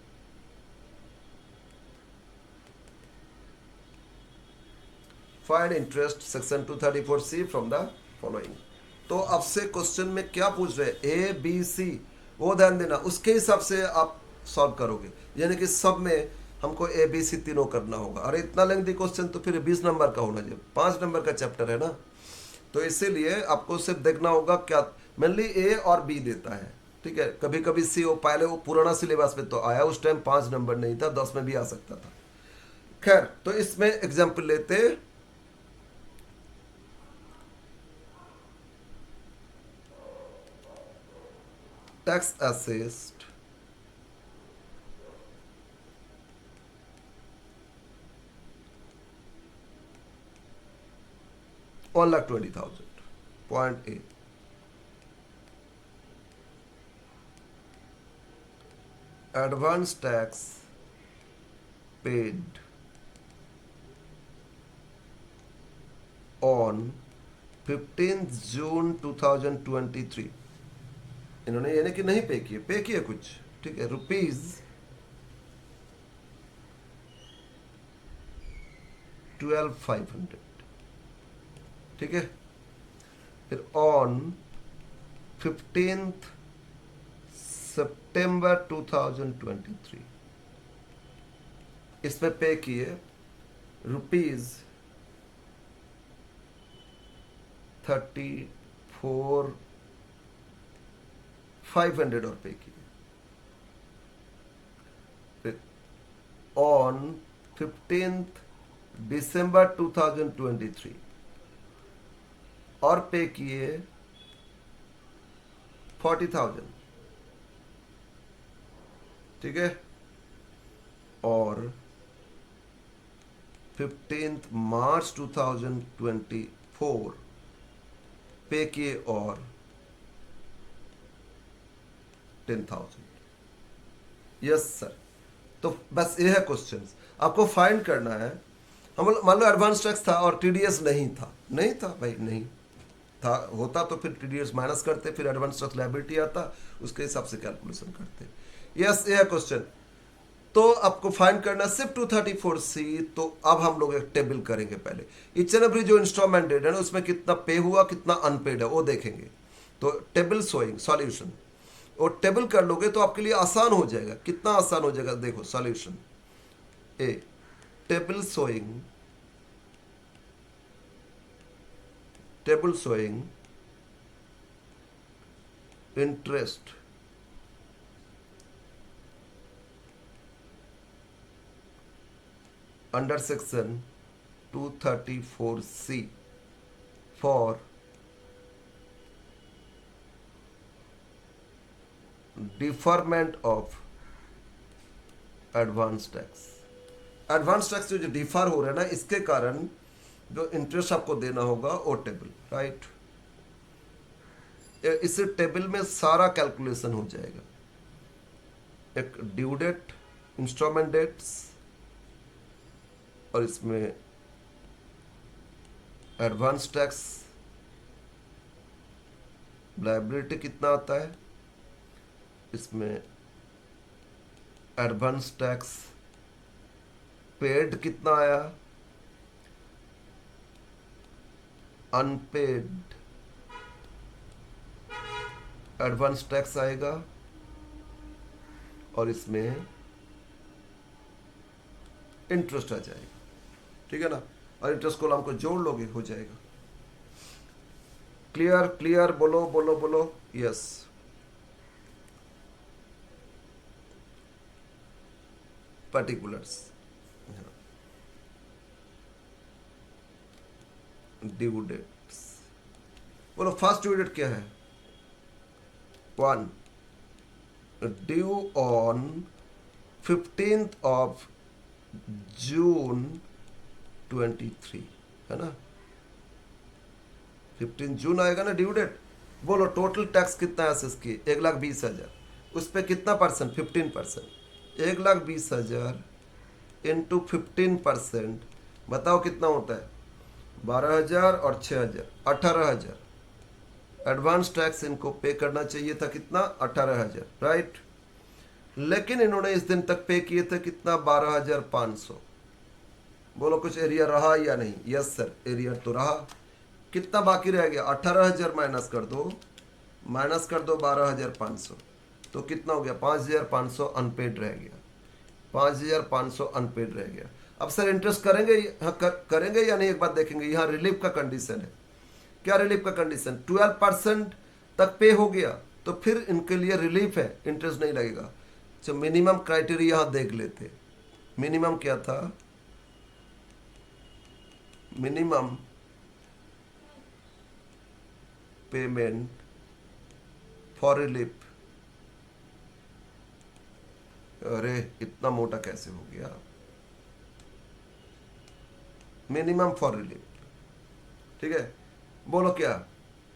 Find interest section 234C from the following. तो आपसे क्वेश्चन में क्या पूछ रहे हैं, ए बी सी, वो ध्यान देना, उसके हिसाब से आप सॉल्व करोगे। यानी कि सब में हमको ए बी सी तीनों करना होगा। अरे इतना लेंथी क्वेश्चन तो फिर 20 नंबर का होना चाहिए, 5 नंबर का चैप्टर है ना। तो इसीलिए आपको सिर्फ देखना होगा क्या मेनली ए और बी देता है, ठीक है। कभी कभी सी, वो पहले वो पुराना सिलेबस में तो आया, उस टाइम 5 नंबर नहीं था, 10 में भी आ सकता था। खैर, तो इसमें एग्जाम्पल लेते, tax assist, $1,20,000, point A. Advance tax paid on 15 जून 2023। इन्होंने यानी कि नहीं पे किए कुछ, ठीक है, ₹12,500, ठीक है। फिर ऑन 15 सितंबर 2023 इस पे किए ₹34,500 और पे किए। फिर ऑन 15 दिसंबर 2023 और पे किए 40,000, ठीक है। और 15 मार्च 2024 पे किए और 10,000। Yes sir. तो बस ये है क्वेश्चन, आपको फाइंड करना है। हम मान लो एडवांस टैक्स था और टीडीएस नहीं था, नहीं था भाई, नहीं था। होता तो फिर टीडीएस माइनस करते, फिर एडवांस टैक्स लायबिलिटी आता, उसके हिसाब से कैलकुलेशन करते। यस, ये है क्वेश्चन। तो आपको फाइंड करना सिर्फ 234C। तो अब हम लोग एक टेबल करेंगे। पहले इच एंड एवरी जो इंस्टॉलमेंट डेट है ना, उसमें कितना पे हुआ, कितना अनपेड है, वो देखेंगे। तो टेबल शोइंग सॉल्यूशन, और टेबल कर लोगे तो आपके लिए आसान हो जाएगा। कितना आसान हो जाएगा, देखो solution. A, table showing interest under section 234C for deferment of advance tax। Advance tax जो डिफर हो रहा है ना, इसके कारण जो इंटरेस्ट आपको देना होगा वो टेबल, राइट। इस टेबल में सारा कैलकुलेशन हो जाएगा। एक ड्यू डेट, इंस्टॉलमेंट डेट्स, और इसमें एडवांस टैक्स लायबिलिटी कितना आता है, इसमें एडवांस टैक्स पेड कितना आया, अनपेड एडवांस टैक्स आएगा, और इसमें इंटरेस्ट आ जाएगा, ठीक है ना। और इंटरेस्ट कॉलम को जोड़ लोगे, हो जाएगा। क्लियर क्लियर, बोलो बोलो बोलो, यस। पर्टिकुलर्स, ड्यू डेट्स, बोलो फर्स्ट ड्यू डेट क्या है, 1, ड्यू ऑन 15 जून 23, है ना। 15 जून आएगा ना ड्यू डेट। बोलो टोटल टैक्स कितना है एसेस की, 1,20,000। उस पर कितना परसेंट, 15%। 1,20,000 इंटू 15%, बताओ कितना होता है, 12,000 और 6,000, 18,000। एडवांस टैक्स इनको पे करना चाहिए था कितना, 18,000, राइट। लेकिन इन्होंने इस दिन तक पे किए थे कितना, 12,500। बोलो कुछ एरिया रहा या नहीं, यस सर, एरिया तो रहा। कितना बाकी रह गया? 18,000 माइनस कर दो, 12,500, तो कितना हो गया? 5,500 अनपेड रह गया, 5,500 अनपेड रह गया। अब सर इंटरेस्ट करेंगे? हाँ करेंगे या नहीं, एक बात देखेंगे। यहाँ रिलीफ का कंडीशन है। क्या रिलीफ का कंडीशन? 12% तक पे हो गया तो फिर इनके लिए रिलीफ है, इंटरेस्ट नहीं लगेगा। तो मिनिमम क्राइटेरिया यहाँ देख लेते। मिनिमम क्या था? Minimum payment for relief. अरे इतना मोटा कैसे हो गया? मिनिमम फॉर रिलीफ, ठीक है। बोलो क्या?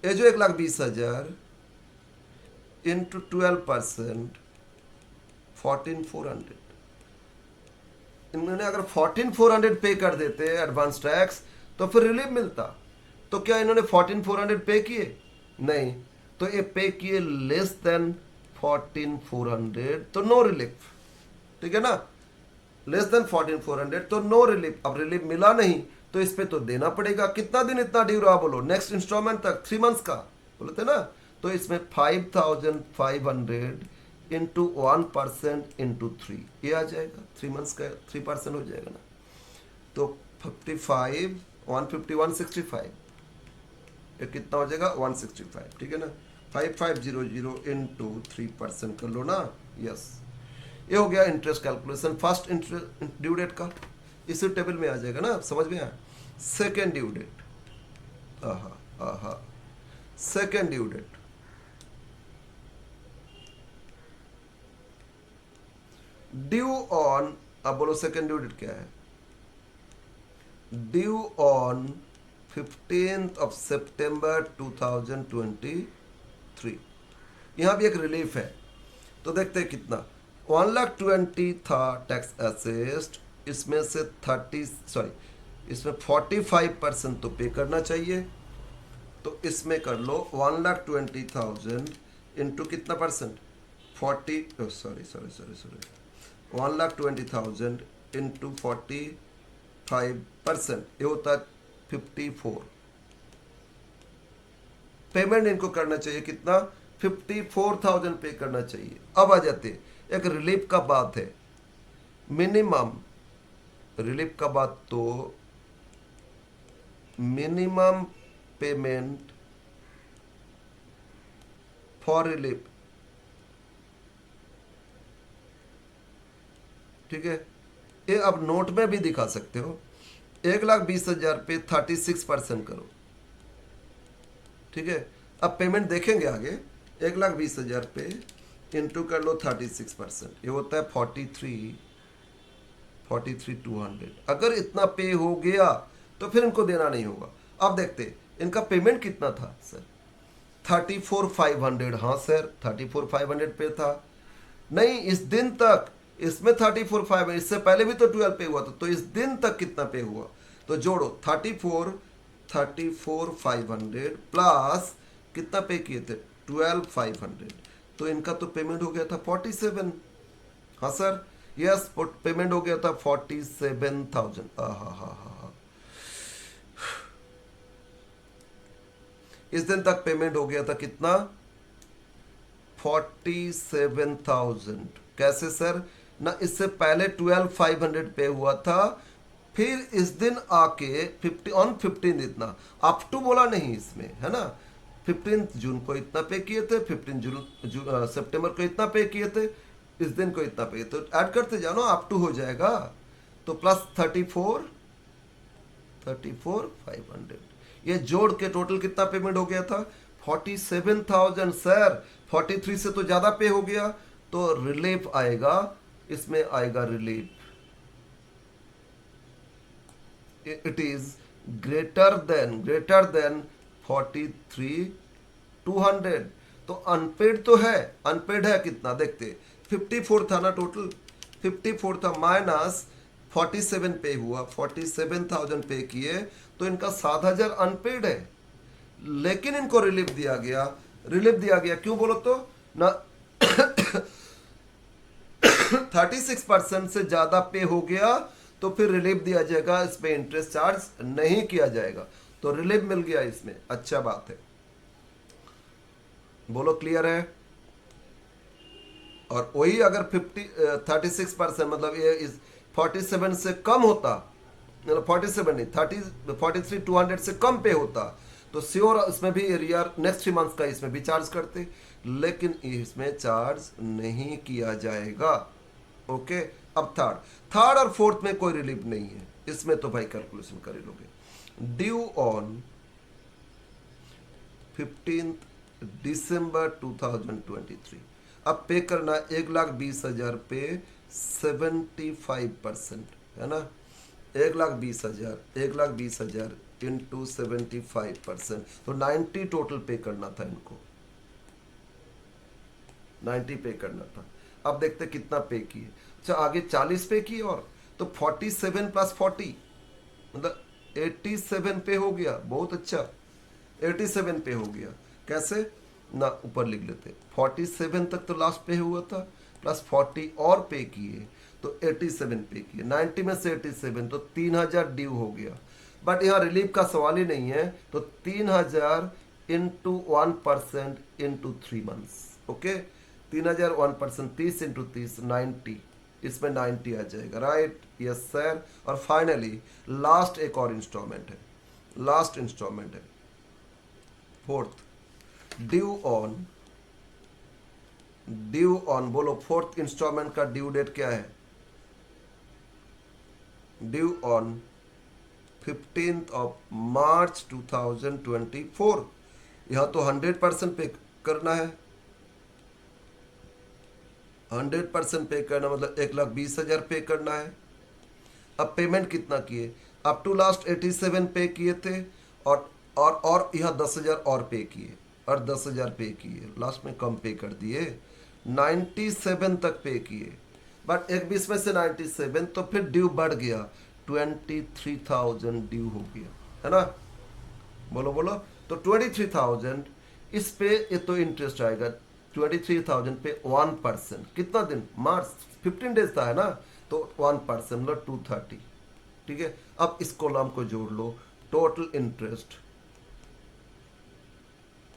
ये जो 1,20,000 इंटू 12%, 14,400। इन्होंने अगर 14,400 पे कर देते एडवांस टैक्स तो फिर रिलीफ मिलता। तो क्या इन्होंने 14,400 पे किए? नहीं। तो ये पे किए लेस देन 14,400, तो नो रिलीफ, ठीक है ना। लेस देन 14,400 तो नो रिलीफ। अब रिलीफ मिला नहीं तो इस पे तो देना पड़ेगा। कितना दिन इतना ड्यू रहा? बोलो नेक्स्ट इंस्टॉलमेंट तक, 3 मंथ्स का बोलते ना। तो इसमें 5,500 इंटू 1% इंटू 3, ये आ जाएगा 3 मंथ्स का 3% हो जाएगा ना। तो 55 150 165, ये कितना हो जाएगा? 165, ठीक है ना। 5500 इंटू 3% कर लो ना। यस, ये हो गया interest calculation first interest due date का। इसी टेबल में आ जाएगा ना, समझ में आया। Second due date, second due date, due on, अब बोलो सेकेंड ड्यू डेट क्या है? Due on 15th of September 2023। यहां भी एक रिलीफ है, तो देखते हैं कितना। 1,20,000 था टैक्स असेस्ड, इसमें से 45% तो पे करना चाहिए। तो इसमें कर लो 1,20,000 इंटू कितना परसेंट? 1,20,000 इंटू 45%, ये होता है 54। पेमेंट इनको करना चाहिए कितना? 54,000 पे करना चाहिए। अब आ जाते एक रिलीफ का बात है। मिनिमम रिलीफ का बात, तो मिनिमम पेमेंट फॉर रिलीफ, ठीक है। ये अब नोट में भी दिखा सकते हो। 1,20,000 पे 36% करो, ठीक है। अब पेमेंट देखेंगे आगे। 1,20,000 पे इंटू कर लो 36%, ये होता है 43,200। अगर इतना पे हो गया तो फिर इनको देना नहीं होगा। अब देखते इनका पेमेंट कितना था सर? 34,500। हाँ सर 34,500 पे था। नहीं, इस दिन तक इसमें 34,500, इससे पहले भी तो 12 पे हुआ था। तो इस दिन तक कितना पे हुआ? तो जोड़ो 34,500 प्लस कितना पे किए थे? 12,500। तो इनका तो पेमेंट हो गया था 47। हाँ सर, यस, पेमेंट हो गया था 47,000। इस दिन तक पेमेंट हो गया था कितना? 47,000। कैसे सर? ना इससे पहले 12,500 पे हुआ था, फिर इस दिन आके 15 इतना अप टू बोला नहीं इसमें, है ना। 15 जून को इतना पे किए थे, 15 सितंबर को इतना पे किए थे, इस दिन को इतना पे, तो ऐड करते जाओ ना, अप टू हो जाएगा। तो प्लस 34,500, ये जोड़ के टोटल कितना पेमेंट हो गया था? 47,000 सर। 43 से तो ज्यादा पे हो गया, तो रिलीफ आएगा, इसमें आएगा relief. It is greater than 43,200। तो अनपेड तो है, अनपेड है कितना देखते। 54 था ना टोटल, 54 था माइनस 47 पे हुआ, 47,000 पे किए, तो इनका 7,000 अनपेड है। लेकिन इनको रिलीफ दिया गया। रिलीफ दिया गया क्यों बोलो तो ना 36% से ज्यादा पे हो गया तो फिर रिलीफ दिया जाएगा, इस पे इंटरेस्ट चार्ज नहीं किया जाएगा। तो रिलीफ मिल गया इसमें, अच्छा बात है। बोलो क्लियर है। और वही अगर 36% मतलब ये इस 47 से कम होता, मतलब 47 नहीं 43 200 से कम पे होता तो श्योर इसमें भी एरियर नेक्स्ट 3 मंथ्स का इसमें भी चार्ज करते, लेकिन इसमें चार्ज नहीं किया जाएगा। ओके, अब थर्ड और फोर्थ में कोई रिलीफ नहीं है, इसमें तो भाई कैलकुलेशन कर लोगे। ड्यू ऑन 15 दिसंबर 2023, अब पे करना 1,20,000 पे 75%, है ना। 1,20,000 इंटू 75%, तो 90 टोटल पे करना था इनको, 90 पे करना था। अब देखते कितना पे किए। अच्छा आगे 40 पे किए, और तो 47 प्लस 40 मतलब 87 पे हो गया। बहुत अच्छा, 87 पे हो गया। कैसे ना, ऊपर लिख लेते 47 तक तो लास्ट पे हुआ था, प्लस 40 और पे किए तो 87 पे किए। 90 में से 87 तो 3,000 ड्यू हो गया। बट यहाँ रिलीफ का सवाल ही नहीं है, तो 3,000 into 1% into 3 months. Okay, 3,000 1%, 30 into 30 90, इसमें 90 आ जाएगा। Right, yes sir. और फाइनली लास्ट एक और इंस्टॉलमेंट है, लास्ट इंस्टॉलमेंट है फोर्थ, ड्यू ऑन बोलो फोर्थ इंस्टॉलमेंट का ड्यू डेट क्या है? Due on 15th of March 2024। यहां तो 100% पे करना है, 100% पे करना मतलब 1,20,000 पे करना है। अब पेमेंट कितना किए? अप टू लास्ट 87 पे किए थे, और यहाँ 10,000 और पे किए, और 10,000 पे किए, लास्ट में कम पे कर दिए, 97 तक पे किए। बट 21 में से 97 तो फिर ड्यू बढ़ गया, 23,000 ड्यू हो गया, है ना। बोलो बोलो, तो 23,000 इस पे ये तो इंटरेस्ट आएगा 23,000 पे 1%, कितना दिन? मार्च 15 डेज था, है ना, तो 1% मतलब 230। ठीक है, अब इस कॉलम को जोड़ लो, total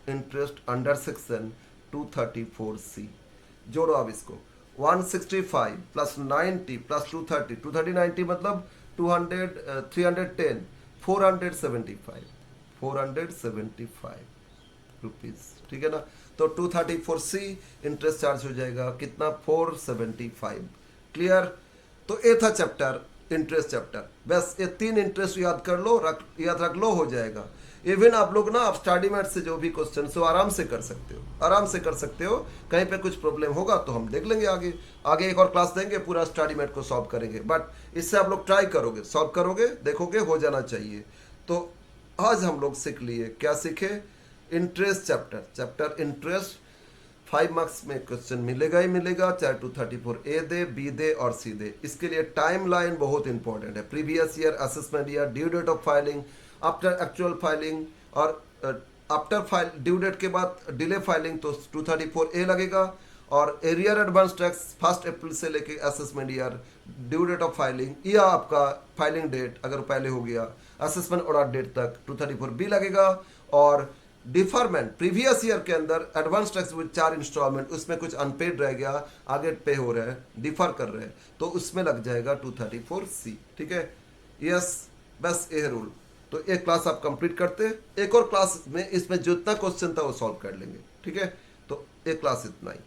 interest under section 234C। जोड़ो अब इसको, 165 प्लस 90 प्लस 230, 230 90 मतलब 200 310 475 रुपीज। ठीक है ना, तो 234C इंटरेस्ट चार्ज हो जाएगा कितना? 475। क्लियर? तो ये था चैप्टर, इंटरेस्ट चैप्टर। बस ये 3 इंटरेस्ट याद कर लो, याद रख लो, हो जाएगा। इवन आप लोग ना, आप स्टडी मैट से जो भी क्वेश्चन हो आराम से कर सकते हो, आराम से कर सकते हो। कहीं पे कुछ प्रॉब्लम होगा तो हम देख लेंगे आगे, एक और क्लास देंगे, पूरा स्टडी मैट को सॉल्व करेंगे। बट इससे आप लोग ट्राई करोगे, सॉल्व करोगे, देखोगे हो जाना चाहिए। तो आज हम लोग सीख लिए, क्या सीखे? इंटरेस्ट चैप्टर इंटरेस्ट 5 मार्क्स में क्वेश्चन मिलेगा ही मिलेगा, चाहे 234A दे, बी दे और सी दे। इसके लिए टाइम लाइन बहुत इंपॉर्टेंट है, previous year, assessment year, due date of filing, after actual filing, और आफ्टर फाइल ड्यू डेट के बाद डिले फाइलिंग तो 234A लगेगा, और एरियर एडवांस टैक्स 1 अप्रैल से लेके assessment year, due date of filing या आपका फाइलिंग डेट अगर पहले हो गया, असेसमेंट ऑर्डर डेट तक 234B लगेगा। और डिफरमेंट प्रीवियस ईयर के अंदर एडवांस टैक्स विद 4 इंस्टॉलमेंट, उसमें कुछ अनपेड रह गया, आगे पे हो रहे हैं, डिफर कर रहे हैं, तो उसमें लग जाएगा 234C। ठीक है, यस, बस ये रूल। तो एक क्लास आप कंप्लीट करते हैं, एक और क्लास में इसमें जितना क्वेश्चन था वो सॉल्व कर लेंगे। ठीक है, तो एक क्लास इतना ही।